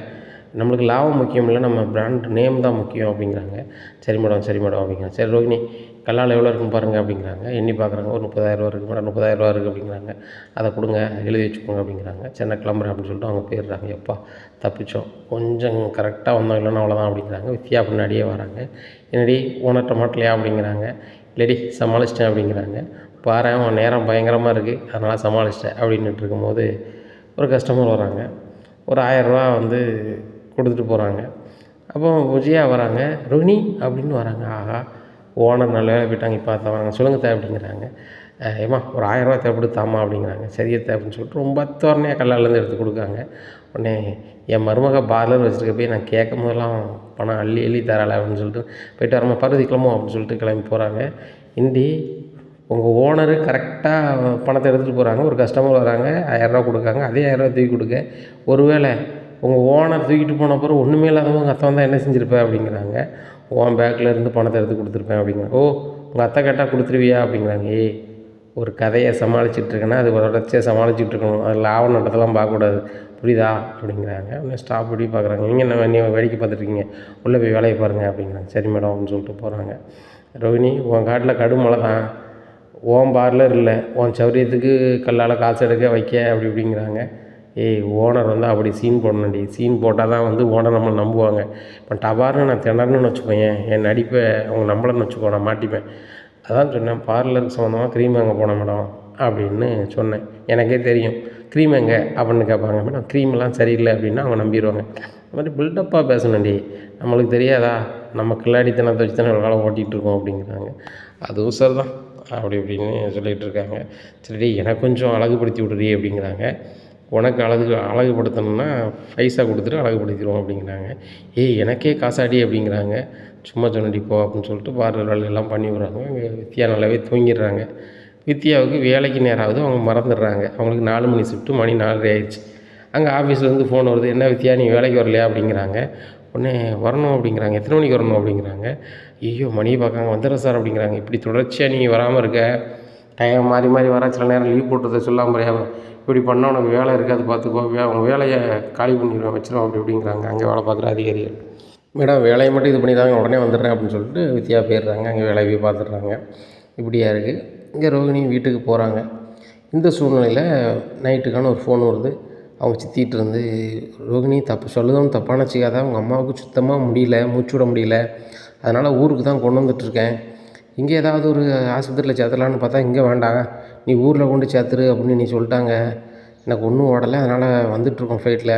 நம்மளுக்கு லாபம் முக்கியம் இல்லை, நம்ம பிராண்ட் நேம் தான் முக்கியம் அப்படிங்கிறாங்க. சரி மேடம் சரி மேடம் அப்படிங்கிறாங்க. சரி ரோகிணி, கல்லால் எவ்வளோ இருக்குன்னு பாருங்கள் அப்படிங்கிறாங்க. எண்ணி பார்க்குறாங்க. ஒரு 30,000 இருக்குது மேடம், 30,000 இருக்குது அப்படிங்கிறாங்க. அதை கொடுங்க, எழுதி வச்சுக்கோங்க அப்படிங்கிறாங்க. சரி நான் கிளம்புறேன் அப்படின்னு சொல்லிட்டு அவங்க போயிடுறாங்க. எப்பா தப்பிச்சோம், கொஞ்சம் கரெக்டாக வந்தோம், இல்லைன்னா அவ்வளோதான் அப்படிங்கிறாங்க. வித்தியா பின்னாடியே வராங்க. என்னடி ஓனர்கிட்ட மாட்டலையா அப்படிங்கிறாங்க. இல்லடி சமாளிச்சிட்டேன் அப்படிங்கிறாங்க. பாரேன் உன் நேரம் பயங்கரமாக இருக்குது, அதனால் சமாளிச்சிட்டேன் அப்படின்னுட்டு இருக்கும்போது ஒரு கஸ்டமர் வராங்க. ஒரு 1000 வந்து கொடுத்துட்டு போகிறாங்க. அப்போ விஜயா வராங்க. ரோஹிணி அப்படின்னு வராங்க. ஆஹா, ஓனர் நல்ல வேலை போயிட்டாங்க, இப்போ தான் வராங்க. சொல்லுங்கள் தே அப்படிங்கிறாங்க. ஏம்மா ஒரு 1000 தேவைப்படுது தாம்மா அப்படிங்கிறாங்க. சரியா தே அப்படின்னு சொல்லிட்டு ரொம்ப தோரணையாக கல்லாலேருந்து எடுத்து கொடுக்காங்க. உடனே என் மருமக பார்லர் வச்சுருக்க போய் நான் கேட்கும் போதெல்லாம் பணம் அள்ளி அள்ளி தராள அப்படின்னு சொல்லிட்டு போயிட்டு வரமா பருதி கிளம்பும் அப்படின்னு சொல்லிட்டு கிளம்பி போகிறாங்க. இண்டி உங்கள் ஓனரு கரெக்டாக பணத்தை எடுத்துகிட்டு போகிறாங்க. ஒரு கஸ்டமர் வராங்க, 1000 கொடுக்காங்க. அதே 1000 தூக்கி கொடுக்க. ஒருவேளை உங்கள் ஓனர் தூக்கிட்டு போன பிறகு ஒன்றுமே இல்லாதவங்க உங்கள் அத்தை வந்தால் என்ன செஞ்சுருப்பேன் அப்படிங்கிறாங்க. உன் பேக்கில் இருந்து பணத்தை எடுத்து கொடுத்துருப்பேன் அப்படிங்கிறாங்க. ஓ உங்கள் அத்தை கேட்டால் கொடுத்துருவியா அப்படிங்கிறாங்க. ஏய் ஒரு கதையை சமாளிச்சிட்ருக்கேன்னா அது தொடர்ச்சியாக சமாளிச்சுட்டு இருக்கணும், அது லாபம் நட்டத்தெல்லாம் பார்க்கக்கூடாது, புரியுதா அப்படிங்கிறாங்க. உடனே ஸ்டாப் பண்ணி பார்க்குறாங்க. நீங்கள் என்ன நீங்கள் வேடிக்கை பார்த்துட்ருக்கீங்க, உள்ளே போய் வேலையை பாருங்கள் அப்படிங்கிறாங்க. சரி மேடம் அப்படின்னு சொல்லிட்டு போகிறாங்க. ரோஹிணி உன் காட்டில் கடும் மழை தான், ஓன் பார்லர் இல்லை, உன் சௌரியத்துக்கு கல்லால் காசு எடுக்க வைக்க அப்படி இப்படிங்கிறாங்க. ஏய் ஓனர் வந்து அப்படி சீன் போடணுண்டி, சீன் போட்டால் தான் வந்து ஓனர் நம்மளை நம்புவாங்க. இப்போ டபார்னு நான் திணறணுன்னு வச்சுக்கோயேன், என் நடிப்பை அவங்க நம்பலன்னு வச்சுக்கோ, நான் மாட்டிப்பேன். அதான் சொன்னேன், பார்லருக்கு சம்மந்தமாக க்ரீம் வாங்க போனேன் மேடம் அப்படின்னு சொன்னேன். எனக்கே தெரியும் க்ரீம் எங்கே அப்படின்னு கேட்பாங்க. மேடம் க்ரீமெல்லாம் சரியில்லை அப்படின்னா அவங்க நம்பிடுவாங்க. இந்த மாதிரி பில்டப்பாக பேசணுண்டி, நம்மளுக்கு தெரியாதா, நம்ம கில்லாடித்தனத்தை வச்சு தானே ஒரு காலம் ஓட்டிகிட்ருக்கோம் அப்படிங்கிறாங்க. அதுவும் சார் தான் அப்படி இப்படின்னு சொல்லிகிட்டு இருக்காங்க. சரி எனக்கு கொஞ்சம் அழகுபடுத்தி விடுறீ அப்படிங்கிறாங்க. உனக்கு அழகுபடுத்தணும்னா பைசா கொடுத்துட்டு அழகுபடுத்திடுவோம் அப்படிங்கிறாங்க. ஏய் எனக்கே காசாடி அப்படிங்கிறாங்க. சும்மா சொன்னடி போ அப்படின்னு சொல்லிட்டு பார்லர் வேலையெல்லாம் பண்ணி விட்றாங்க. வித்யா நல்லாவே தூங்கிடுறாங்க. வித்யாவுக்கு வேலைக்கு நேரம் ஆகுது, அவங்க மறந்துடுறாங்க. அவங்களுக்கு 4 மணி ஷிஃப்ட்டு, மணி 4:30 ஆயிடுச்சு. அங்கே ஆஃபீஸ்லேருந்து ஃபோன் வருது. என்ன வித்யா நீ வேலைக்கு வரலையா அப்படிங்கிறாங்க. உடனே வரணும் அப்படிங்கிறாங்க. எத்தனை மணிக்கு வரணும் அப்படிங்கிறாங்க. ஐயோ மணியை பார்க்காங்க. வந்துடுறேன் சார் அப்படிங்கிறாங்க. இப்படி தொடர்ச்சியாக நீங்கள் வராமல் இருக்க, டைம் மாறி மாறி வர, சில நேரம் லீவ் போட்டதை சொல்லாமல் முடியாமல் இப்படி பண்ணால் உனக்கு வேலை இருக்காது பார்த்துக்கோ, உங்கள் வேலையை காலி பண்ணிடுவேன் வச்சிடும் அப்படி இப்படிங்கிறாங்க அங்கே வேலை பார்க்குற அதிகாரிகள். மேடம் வேலையை மட்டும் இது பண்ணிடுறாங்க, உடனே வந்துடுறேன் அப்படின்னு சொல்லிட்டு வித்யா போயிடுறாங்க. அங்கே வேலையை போய் பார்த்துட்றாங்க. இப்படியா இருக்குது. இங்கே ரோஹிணி வீட்டுக்கு போகிறாங்க. இந்த சூழ்நிலையில் நைட்டுக்கான ஒரு ஃபோன் வருது. அவங்க சித்திகிட்டு இருந்து, ரோஹிணி சொல்லுதும் தப்பான செய்யாத, அவங்க அம்மாவுக்கு சுத்தமாக முடியல, மூச்சு விட முடியல, அதனால் ஊருக்கு தான் கொண்டு வந்துட்டுருக்கேன். இங்கே ஏதாவது ஒரு ஆஸ்பத்திரியில் சேர்த்துலான்னு பார்த்தா இங்கே வேண்டாம், நீ ஊரில் கொண்டு சேர்த்துரு அப்படின்னு நீ சொல்லிட்டாங்க. எனக்கு ஒன்றும் ஓடலை, அதனால் வந்துட்டுருக்கோம் ஃப்ளைட்டில்.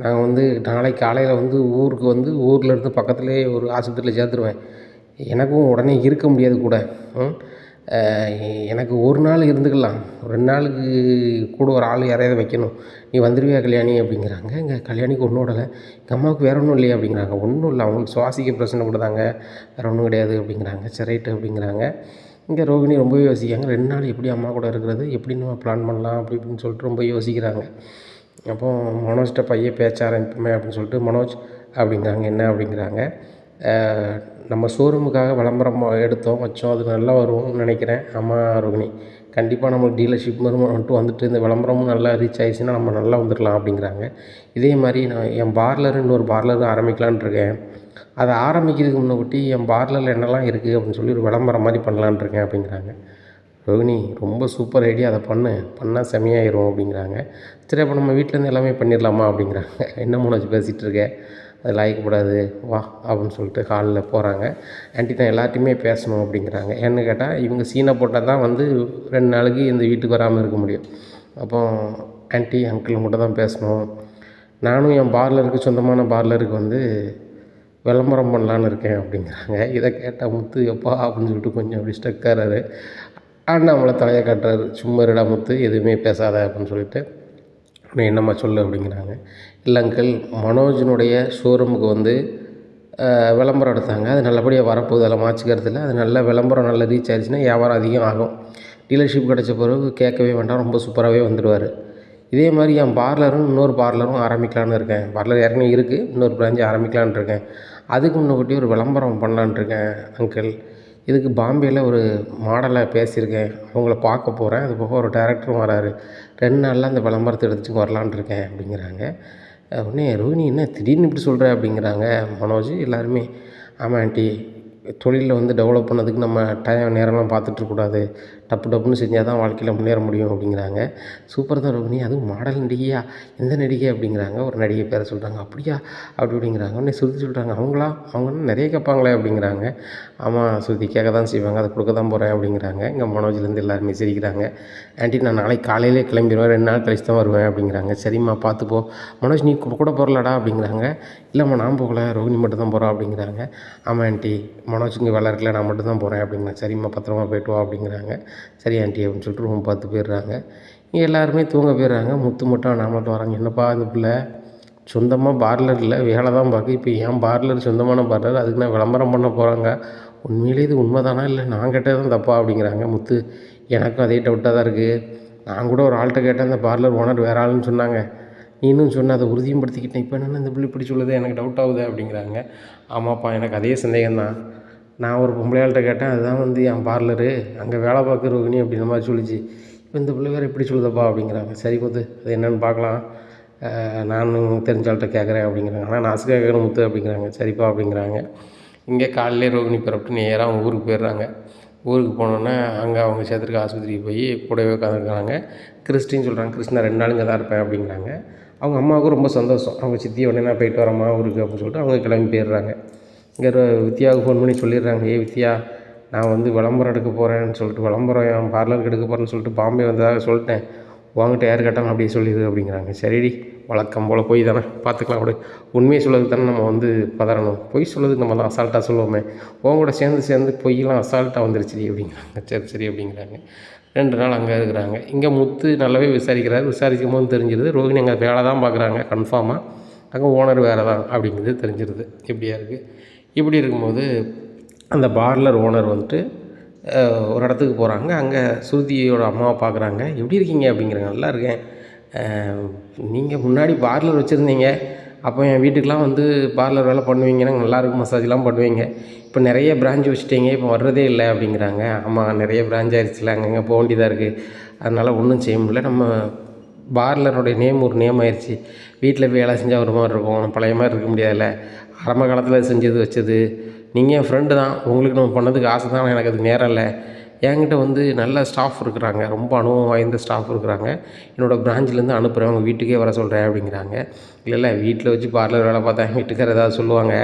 நாங்கள் வந்து நாளைக்கு காலையில் வந்து ஊருக்கு வந்து ஊர்லேருந்து பக்கத்துலேயே ஒரு ஆஸ்பத்திரியில் சேர்த்துருவேன். எனக்கும் உடனே இருக்க முடியாது கூட. எனக்கு ஒரு நாள் இருந்துக்கலாம், 2 நாளுக்கு கூட ஒரு ஆள் யாரையாவது வைக்கணும். நீ வந்துடுவியா கல்யாணி அப்படிங்கிறாங்க. எங்கள் கல்யாணிக்கு ஒன்றும் ஓடலை, எங்கள் அம்மாவுக்கு வேறு ஒன்றும் இல்லையா அப்படிங்கிறாங்க. ஒன்றும் இல்லை, அவங்களுக்கு சுவாசிக்க பிரச்சனை கொடுத்தாங்க, வேறு ஒன்றும் கிடையாது அப்படிங்கிறாங்க. சரி ரைட்டு அப்படிங்கிறாங்க. இங்கே ரோகிணி ரொம்பவே யோசிக்காங்க. 2 நாள் எப்படி அம்மா கூட இருக்கிறது, எப்படி நம்ம பிளான் பண்ணலாம் அப்படி இப்படின்னு சொல்லிட்டு ரொம்ப யோசிக்கிறாங்க. அப்போ மனோஜ்கிட்ட பையன் பேச்ச ஆரம்பிப்போமே அப்படின்னு சொல்லிட்டு, மனோஜ் அப்படிங்கிறாங்க. என்ன அப்படிங்கிறாங்க. நம்ம ஷோரூமுக்காக விளம்பரம் எடுத்தோம் வச்சோம், அது நல்லா வரும்னு நினைக்கிறேன். ஆமாம் ரோகிணி, கண்டிப்பாக நம்மளுக்கு டீலர்ஷிப் மட்டும் வந்துட்டு இந்த விளம்பரமும் நல்லா ரீச் ஆகிடுச்சுன்னா நம்ம நல்லா வந்துடலாம் அப்படிங்கிறாங்க. இதே மாதிரி நான் என் பார்லர் இன்னொரு பார்லர் ஆரம்பிக்கலான்னு இருக்கேன். அதை ஆரம்பிக்கிறதுக்கு முன்னாடி என் பார்லரில் என்னெல்லாம் இருக்குது அப்படின்னு சொல்லி ஒரு விளம்பரம் மாதிரி பண்ணலான்னு இருக்கேன் அப்படிங்கிறாங்க. ரோகிணி ரொம்ப சூப்பர் ஐடியா, அதை பண்ணால் செமையாயிரும் அப்படிங்கிறாங்க. சரி அப்போ நம்ம வீட்டிலேருந்து எல்லாமே பண்ணிடலாமா அப்படிங்கிறாங்க. என்ன மனோஜ் பேசிகிட்டு இருக்க, அது லாய்க்கப்படாது வா அப்படின்னு சொல்லிட்டு ஹாலில் போகிறாங்க. ஆண்டி நான் எல்லார்ட்டையுமே பேசணும் அப்படிங்கிறாங்க. ஏன்னு கேட்டால் இவங்க சீனை போட்டால் தான் வந்து 2 நாளைக்கு இந்த வீட்டுக்கு வராமல் இருக்க முடியும். அப்போ ஆண்டி அங்கிள் மட்டும் தான் பேசணும், நானும் என் பார்லருக்கு சொந்தமான பார்லருக்கு வந்து விளம்பரம் பண்ணலான்னு இருக்கேன் அப்படிங்கிறாங்க. இதை கேட்டால் முத்து எப்பா அப்படின்னு சொல்லிட்டு கொஞ்சம் அப்படி ஸ்டக்காராரு. நம்மளை தலையை காட்டுறாரு. சும்மா இருடா முத்து, எதுவுமே பேசாத அப்படின்னு சொல்லிட்டு. என்னம்மா சொல்லு அப்படிங்கிறாங்க. இல்லை அங்கிள், மனோஜினுடைய ஷோரூமுக்கு வந்து விளம்பரம் எடுத்தாங்க, அது நல்லபடியாக வரப்போகுது, அதில் மாற்றிக்கிறது இல்லை. அது நல்ல விளம்பரம் நல்லா ரீச் ஆகிடுச்சுன்னா வியாபாரம் அதிகம் ஆகும். டீலர்ஷிப் கிடச்ச பிறகு கேட்கவே வேண்டாம், ரொம்ப சூப்பராகவே வந்துடுவார். இதே மாதிரி என் பார்லரும் இன்னொரு பார்லரும் ஆரம்பிக்கலான்னு இருக்கேன். பார்லர் ஏற்கனவே இருக்குது, இன்னொரு பிரான்ச்சு ஆரம்பிக்கலான்னு இருக்கேன். அதுக்கு முன்னாடி ஒரு விளம்பரம் பண்ணலான்னு இருக்கேன் அங்கிள். இதுக்கு பாம்பேயில் ஒரு மாடலை பேசியிருக்கேன், அவங்கள பார்க்க போகிறேன். அது போக ஒரு டைரக்டரும் வராரு, 2 நாளில் அந்த விளம்பரத்தை எடுத்துட்டு வரலான்னு இருக்கேன் அப்படிங்கிறாங்க. உடனே ரோஹிணி என்ன திடீர்னு இப்படி சொல்கிற அப்படிங்கிறாங்க மனோஜ். எல்லாருமே ஆமாம் ஆண்டி, தொழிலில் வந்து டெவலப் பண்ணதுக்கு நம்ம நேரம்லாம் பார்த்துட்ருக்கக்கூடாது, டப்பு டப்புன்னு செஞ்சால் தான் வாழ்க்கையில் முன்னேற முடியும் அப்படிங்கிறாங்க. சூப்பர் தான் ரோகிணி, அதுவும் மாடல் நடிகையா, எந்த நடிகை அப்படிங்கிறாங்க. ஒரு நடிகை பேரை சொல்கிறாங்க. அப்படியா அப்படிங்கிறாங்க. உடனே ஸ்ருதி சொல்கிறாங்க. அவங்கன்னா நிறைய கேட்பாங்களே அப்படிங்கிறாங்க. ஆமாம் ஸ்ருதி, கேட்க தான் செய்வாங்க, அதை கொடுக்க தான் போகிறேன் அப்படிங்கிறாங்க. இங்கே மனோஜ்லேருந்து எல்லாருமே சிரிக்கிறாங்க. ஆண்டி நான் நாளைக்கு காலையிலே கிளம்பிடுவேன், 2 நாள் கழிச்சு தான் வருவேன் அப்படிங்கிறாங்க. சரிம்மா பார்த்துப்போ. மனோஜ் நீ கூட போகிறலடா அப்படிங்கிறாங்க. இல்லைம்மா நான் போகல, ரோகிணி மட்டும் தான் போகிறா அப்படிங்கிறாங்க. ஆமாம் ஆண்டி, மனோஜ் இங்கே வேலை இருக்கல, நான் மட்டும் தான் போகிறேன் அப்படிங்கிறேன். சரிம்மா பத்திரமா போய்ட்டு வா அப்படிங்கிறாங்க. சரி ஆண்டி அப்படின்னு சொல்லிட்டு ரூம் பார்த்து போயிடுறாங்க. இங்கே எல்லாருமே தூங்க போயிடுறாங்க. முத்து மட்டும் நான் மட்டும் வராங்க. என்னப்பா இந்த பிள்ளை சொந்தமாக பார்லர் இல்லை, வேலை தான் பார்க்கு, இப்போ ஏன் பார்லர் சொந்தமான பார்லர், அதுக்கு நான் விளம்பரம் பண்ண போகிறாங்க, உண்மையிலே இது உண்மை தானா இல்லை நான் கேட்டது தான் தப்பா அப்படிங்கிறாங்க. முத்து எனக்கும் அதே டவுட்டாக தான் இருக்குது, நான் கூட ஒரு ஆள்கிட்ட கேட்டேன், அந்த பார்லர் ஓனர் வேறு ஆளுன்னு சொன்னாங்க, நீனும் சொன்ன அதை உறுதியும் படுத்திக்கிட்டேன், இப்போ என்னென்ன இந்த பிள்ளை இப்படி சொல்லுது, எனக்கு டவுட் ஆகுது அப்படிங்கிறாங்க. ஆமாப்பா எனக்கு அதே சந்தேகம்தான், நான் ஒரு பொம்பளையாள்கிட்ட கேட்டேன், அதுதான் வந்து என் பார்லரு, அங்கே வேலை பார்க்குற ரோகிணி அப்படின்ற மாதிரி சொல்லிச்சு, இப்போ இந்த பிள்ளை வேறு எப்படி சொல்லுதப்பா அப்படிங்கிறாங்க. சரி முத்து அது என்னென்னு பார்க்கலாம், நானும் தெரிஞ்ச ஆள்கிட்ட கேட்குறேன் அப்படிங்கிறாங்க. ஆனால் நாசுக்காக கேட்கணும் முத்து அப்படிங்கிறாங்க. சரிப்பா அப்படிங்கிறாங்க. இங்கே காலையிலே ரோகிணி புறப்பட்டு நேராக அவங்க ஊருக்கு போயிடுறாங்க. ஊருக்கு போனோன்னே அங்கே அவங்க சேர்த்துருக்க ஆஸ்பத்திரிக்கு போய் கூடவே உட்காந்துருக்காங்க. கிறிஸ்டின்னு சொல்கிறாங்க. கிறிஸ்டினா 2 நாள் இங்கே தான் இருப்பேன் அப்படிங்கிறாங்க. அவங்க அம்மாவுக்கும் ரொம்ப சந்தோஷம். அவங்க சித்தி உடனே நான் போயிட்டு வரேம்மா ஊருக்கு அப்படின்னு சொல்லிட்டு அவங்க கிளம்பி போயிடுறாங்க. இங்கே வித்யாவுக்கு ஃபோன் பண்ணி சொல்லிடுறாங்க. வித்யா, நான் வந்து விளம்பரம் எடுக்க போகிறேன்னு சொல்லிட்டு, விளம்பரம் என் பார்லருக்கு எடுக்க போகிறேன்னு சொல்லிட்டு பாம்பே வந்ததாக சொல்லிட்டேன், உங்ககிட்ட யார் கேட்டாலும் அப்படியே சொல்லிடு அப்படிங்கிறாங்க. சரிடி, வழக்கம் போல் போய் தானே பார்த்துக்கலாம் அப்படி, உண்மையை சொல்லுறதுக்கு தானே நம்ம வந்து பதறணும், பொய் சொல்லுறதுக்கு நம்ம தான் அசால்ட்டாக சொல்லுவோமே, உன் கூட சேர்ந்து பொய்யெல்லாம் அசால்ட்டாக வந்துருச்சு அப்படிங்கிறாங்க. சரி அப்படிங்கிறாங்க. 2 நாள் அங்கே இருக்கிறாங்க. இங்கே முத்து நல்லாவே விசாரிக்கிறார். விசாரிக்கும் போது தெரிஞ்சிருது ரோகிணி அங்கே வேலை தான் பார்க்குறாங்க கன்ஃபார்மாக, அங்கே ஓனர் வேறு தான் அப்படிங்கிறது தெரிஞ்சிருது. எப்படியா இருக்குது. இப்படி இருக்கும்போது அந்த பார்லர் ஓனர் வந்துட்டு ஒரு இடத்துக்கு போகிறாங்க. அங்கே ஸ்ருதியோட அம்மாவை பார்க்குறாங்க. எப்படி இருக்கீங்க அப்படிங்கிறாங்க. நல்லா இருக்கேன், நீங்கள் முன்னாடி பார்லர் வச்சுருந்தீங்க, அப்போ என் வீட்டுக்கெலாம் வந்து பார்லர் வேலை பண்ணுவீங்கன்னா நல்லாயிருக்கும், மசாஜ்லாம் பண்ணுவீங்க, இப்போ நிறைய பிரான்ச் வச்சுட்டீங்க, இப்போ வர்றதே இல்லை அப்படிங்கிறாங்க. ஆமாம் நிறைய பிரான்ச் ஆயிடுச்சுல, அங்கங்கே போக வேண்டியதாக இருக்குது, அதனால் ஒன்றும் செய்ய முடியல, நம்ம பார்லருடைய நேம் ஒரு நேம் ஆயிடுச்சு, வீட்டில் போய் வேலை செஞ்சால் ஒரு மாதிரி இருக்கும், பழைய மாதிரி இருக்க முடியாதுல்ல, ஆரம்ப காலத்தில் செஞ்சது வச்சது, நீங்கள் என் ஃப்ரெண்டு தான், உங்களுக்கு நம்ம பண்ணதுக்கு ஆசை தான், எனக்கு அதுக்கு நேரம் இல்லை, என்கிட்ட வந்து நல்ல ஸ்டாஃப் இருக்கிறாங்க, ரொம்ப அனுபவம் வாய்ந்த ஸ்டாஃப் இருக்கிறாங்க, என்னோடய பிரான்ச்லேருந்து அனுப்புகிறேன், உங்கள் வீட்டுக்கே வர சொல்கிறேன் அப்படிங்கிறாங்க. இல்லை வீட்டில் வச்சு பார்லர் வேலை பார்த்தா வீட்டுக்கார ஏதாவது சொல்லுவாங்க,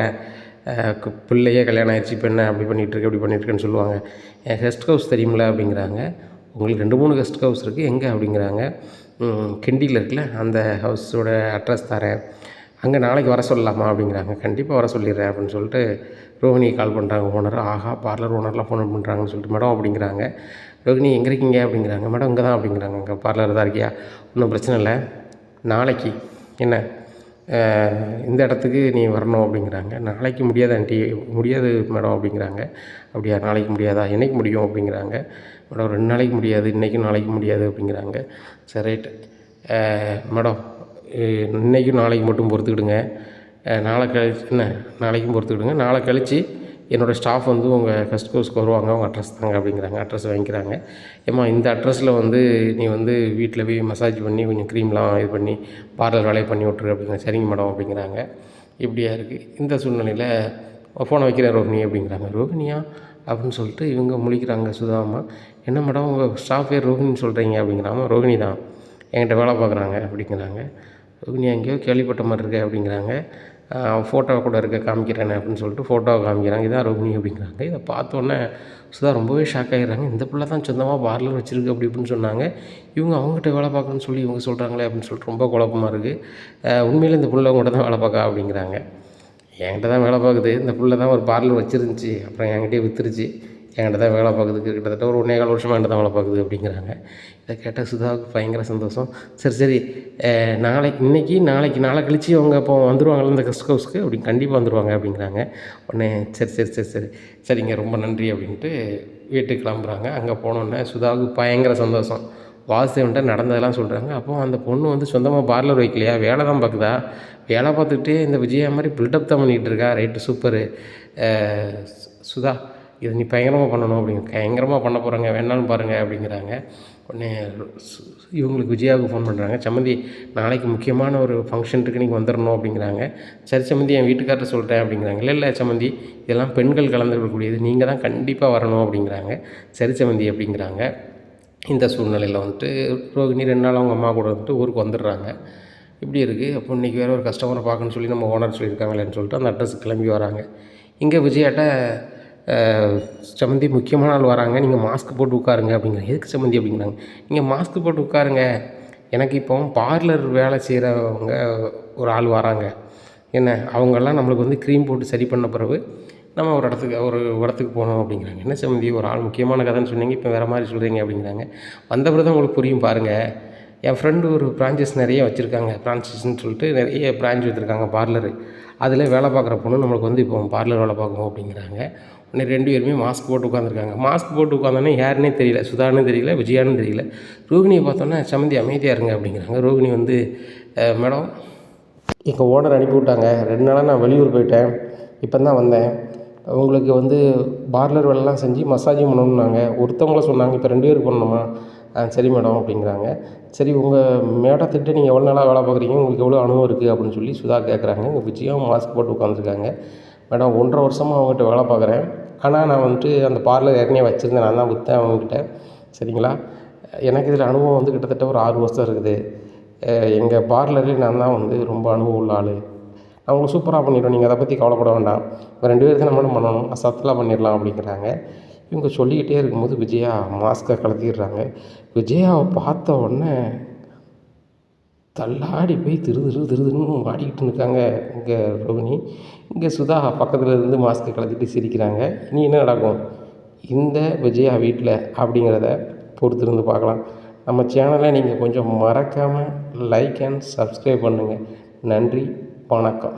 பிள்ளையே கல்யாணம் ஆயிடுச்சு, இப்போ என்ன அப்படி பண்ணிகிட்ருக்கு இப்படி பண்ணிகிட்ருக்குன்னு சொல்லுவாங்க, என் கெஸ்ட் ஹவுஸ் தெரியுமில்ல அப்படிங்கிறாங்க. உங்களுக்கு 2-3 கெஸ்ட் ஹவுஸ் இருக்குது, எங்கே அப்படிங்கிறாங்க. கிண்டியில் இருக்குல்ல, அந்த ஹவுஸோட அட்ரஸ் தரேன், அங்கே நாளைக்கு வர சொல்லலாமா அப்படிங்கிறாங்க. கண்டிப்பாக வர சொல்லிடுறேன் அப்படின்னு சொல்லிட்டு ரோஹிணி கால் பண்ணுறாங்க ஓனர். ஆஹா, பார்லர் ஓனர்லாம் ஃபோன் பண்ணுறாங்கன்னு சொல்லிட்டு, மேடம் அப்படிங்கிறாங்க. ரோஹிணி எங்கே இருக்கீங்க அப்படிங்கிறாங்க. மேடம் இங்கே தான் அப்படிங்கிறாங்க. அங்கே பார்லர் தான் இருக்கியா, ஒன்றும் பிரச்சனை இல்லை, நாளைக்கு என்ன இந்த இடத்துக்கு நீ வரணும் அப்படிங்கிறாங்க. நாளைக்கு முடியாது ஆண்டி, முடியாது மேடம் அப்படிங்கிறாங்க. அப்படியா, நாளைக்கு முடியாதா, என்றைக்கு முடியும் அப்படிங்கிறாங்க. மேடம் 2 நாளைக்கு முடியாது, இன்றைக்கும் நாளைக்கு முடியாது அப்படிங்கிறாங்க. சரி ரைட்டு மேடம், இன்றைக்கும் நாளைக்கு மட்டும் பொறுத்துக்கிடுங்க, நாளை கழிச்சு என்ன நாளைக்கும் பொறுத்துக்கிடுங்க, நாளை கழித்து என்னோடய ஸ்டாஃப் வந்து உங்கள் கெஸ்ட் ஹவுஸ்க்கு வருவாங்க, அவங்க அட்ரஸ் தாங்க அப்படிங்கிறாங்க. அட்ரஸ் வாங்கிக்கிறாங்க. ஏம்மா இந்த அட்ரஸில் வந்து நீ வந்து வீட்டில் போய் மசாஜ் பண்ணி கொஞ்சம் க்ரீம்லாம் இது பண்ணி பார்லர் வேலையை பண்ணி விட்ரு அப்படிங்கிறாங்க. சரிங்க மேடம் அப்படிங்கிறாங்க. இப்படியா இருக்குது. இந்த சூழ்நிலையில் ஃபோனை வைக்கிறேன் ரோஹிணி அப்படிங்கிறாங்க. ரோஹிணியா அப்படின்னு சொல்லிட்டு இவங்க முழிக்கிறாங்க சுதாமா. என்ன மேடம் உங்கள் ஸ்டாஃப் பேர் ரோஹிணின்னு சொல்கிறீங்க அப்படிங்கிறாங்க. ரோஹிணி தான், என்கிட்ட வேலை பார்க்குறாங்க அப்படிங்கிறாங்க. ரோஹிணி எங்கேயோ கேள்விப்பட்ட மாதிரி இருக்கு அப்படிங்கிறாங்க. ஃபோட்டோ கூட இருக்க காமிக்கிறேன் அப்படின்னு சொல்லிட்டு ஃபோட்டோவை காமிக்கிறாங்க. இதான் ரோஹிணி அப்படிங்கிறாங்க. இதை பார்த்தோன்னே சுதா ரொம்பவே ஷாக் ஆகிடுறாங்க. இந்த பிள்ளை தான் சொந்தமாக பார்லர் வச்சுருக்கு அப்படி இப்படின்னு சொன்னாங்க, இவங்க அவங்ககிட்ட வேலை பார்க்கணுன்னு சொல்லி இவங்க சொல்கிறாங்களே அப்படின்னு சொல்லிட்டு ரொம்ப குழப்பமாக இருக்குது. உண்மையில் இந்த பிள்ளை அவங்ககிட்ட தான் வேலை பார்க்க அப்படிங்கிறாங்க. என்கிட்ட தான் வேலை பார்க்குது, இந்த பிள்ளை தான் ஒரு பார்லர் வச்சுருந்துச்சி, அப்புறம் என்கிட்டயே விற்றுருச்சு, என்கிட்ட தான் வேலை பார்க்குறதுக்கு கிட்டத்தட்ட ஒரு 1.25 வருஷமாக என்கிட்ட தான் வேலை பார்க்குது அப்படிங்கிறாங்க. இதை கேட்டால் சுதாவுக்கு பயங்கர சந்தோஷம். சரி நாளைக்கு நாளை கழித்து அவங்க இப்போ வந்துடுவாங்கள்ல இந்த கெஸ்ட் ஹவுஸ்க்கு அப்படி, கண்டிப்பாக வந்துடுவாங்க அப்படிங்கிறாங்க. உடனே சரிங்க ரொம்ப நன்றி அப்படின்ட்டு வீட்டுக்கு கிளம்புறாங்க. அங்கே போனோடனே சுதாவுக்கு பயங்கர சந்தோஷம். வாசுதேவன்ட்ட நடந்ததெல்லாம் சொல்கிறாங்க. அப்போது அந்த பொண்ணு வந்து சொந்தமாக பார்லர் வைக்கலையா, வேலை தான் பார்க்குதா, வேலை பார்த்துக்கிட்டே இந்த விஜயா மாதிரி பில்டப் தான் பண்ணிகிட்டு இருக்கா, ரைட்டு சூப்பரு சுதா, இதை நீ பயங்கரமாக பண்ணணும் பயங்கரமாக பண்ண போகிறாங்க, வேணாலும் பாருங்கள் அப்படிங்கிறாங்க. உடனே இவங்களுக்கு விஜயாவுக்கு ஃபோன் பண்ணுறாங்க. சம்மந்தி நாளைக்கு முக்கியமான ஒரு ஃபங்க்ஷன் இருக்குது, நீங்கள் வந்துடணும் அப்படிங்கிறாங்க. சரி சம்மந்தி, என் வீட்டுக்கார்ட்ட சொல்கிறேன் அப்படிங்கிறாங்க. இல்லை சம்மந்தி, இதெல்லாம் பெண்கள் கலந்துக்கக்கூடியது, நீங்கள் தான் கண்டிப்பாக வரணும் அப்படிங்கிறாங்க. சரி சம்மந்தி அப்படிங்கிறாங்க. இந்த சூழ்நிலையில் ரோகிணி 2 நாள் அவங்க அம்மா கூட ஊருக்கு வந்துடுறாங்க. இப்படி இருக்குது. அப்போ இன்றைக்கி வேறு ஒரு கஸ்டமரை பார்க்கணுன்னு சொல்லி நம்ம ஓனர் சொல்லியிருக்காங்களேன்னு சொல்லிட்டு அந்த அட்ரஸுக்கு கிளம்பி வராங்க. இங்கே விஜயாட்ட சம்மந்தி முக்கியமான ஆள் வராங்க, நீங்கள் மாஸ்க் போட்டு உட்காருங்க அப்படிங்கிறாங்க. எதுக்கு சம்மந்தி அப்படிங்கிறாங்க. நீங்கள் மாஸ்க் போட்டு உட்காருங்க, எனக்கு இப்போ பார்லர் வேலை செய்கிறவங்க ஒரு ஆள் வராங்க, என்ன அவங்கெல்லாம் நம்மளுக்கு க்ரீம் போட்டு சரி பண்ண பிறகு நம்ம ஒரு இடத்துக்கு போகணும் அப்படிங்கிறாங்க. என்ன சம்மந்தி, ஒரு ஆள் முக்கியமான கதைன்னு சொன்னீங்க, இப்போ வேறு மாதிரி சொல்கிறீங்க அப்படிங்கிறாங்க. வந்த பிறகு தான் உங்களுக்கு புரியும் பாருங்கள். என் ஃப்ரெண்டு ஒரு பிரான்ச்சஸ் நிறைய வச்சுருக்காங்க, பிரான்ச்சஸ்ன்னு சொல்லிட்டு நிறைய பிரான்ச் வச்சுருக்காங்க பார்லரு. அதில் வேலை பார்க்குற பொண்ணு நம்மளுக்கு இப்போ பார்லர் வேலை பார்க்கணும் அப்படிங்கிறாங்க. உடனே 2 பேருமே மாஸ்க் போட்டு உட்காந்துருக்காங்க. மாஸ்க் போட்டு உட்காந்தோன்னே யாருன்னே தெரியல, சுதான்னு தெரியல, விஜயான்னு தெரியல. ரோகிணியை பார்த்தோன்னே சம்மந்தி அமைதியாக இருங்க அப்படிங்கிறாங்க. ரோகிணி மேடம், எங்கள் ஓனர் அனுப்பி விட்டாங்க, 2 நாளாக நான் வெளியூர் போயிட்டேன், இப்போ தான் வந்தேன். உங்களுக்கு பார்லர் வேலைலாம் செஞ்சு மசாஜும் பண்ணணுன்னாங்க. ஒருத்தவங்கள சொன்னாங்க, இப்போ 2 பேருக்கு பண்ணணுமா? சரி மேடம் அப்படிங்கிறாங்க. சரி, உங்கள் மேடத்துக்கிட்ட நீங்கள் எவ்வளோ நாளாக வேலை பார்க்குறீங்க, உங்களுக்கு எவ்வளோ அனுபவம் இருக்குது அப்படின்னு சொல்லி சுதா கேட்குறாங்க. இங்கே விஜயாவும் மாஸ்க் போட்டு உட்காந்துருக்காங்க. மேடம், 1.5 வருஷமாக அவங்ககிட்ட வேலை பார்க்குறேன். ஆனால் நான் அந்த பார்லர் ஏற்கனவே வச்சுருந்தேன், நான் தான் விற்றேன் அவங்கக்கிட்ட. சரிங்களா, எனக்கு இதில் அனுபவம் கிட்டத்தட்ட ஒரு 6 வருஷம் இருக்குது. எங்கள் பார்லர்லேயே நான் தான் ரொம்ப அனுபவம் உள்ள ஆள். நான் உங்களுக்கு சூப்பராக பண்ணிடுவேன், நீங்கள் அதை பற்றி கவலைப்பட வேண்டாம். இப்போ 2 பேருக்கு தான் நம்மளும் பண்ணணும், சத்தலாக பண்ணிடலாம் அப்படிங்கிறாங்க. இவங்க சொல்லிக்கிட்டே இருக்கும்போது விஜயா மாஸ்க்கை கலத்திடுறாங்க. விஜயாவை பார்த்த உடனே தள்ளாடி போய் திருதுன்னு ஆடிக்கிட்டு இருக்காங்க இங்கே ரோகிணி. இங்கே சுதா பக்கத்தில் இருந்து மாஸ்க்கை கலத்திட்டு சிரிக்கிறாங்க. இனி என்ன நடக்கும் இந்த விஜயா வீட்டில் அப்படிங்கிறத பொறுத்திருந்து பார்க்கலாம். நம்ம சேனலை நீங்கள் கொஞ்சம் மறக்காமல் லைக் அண்ட் சப்ஸ்கிரைப் பண்ணுங்கள். நன்றி, வணக்கம்.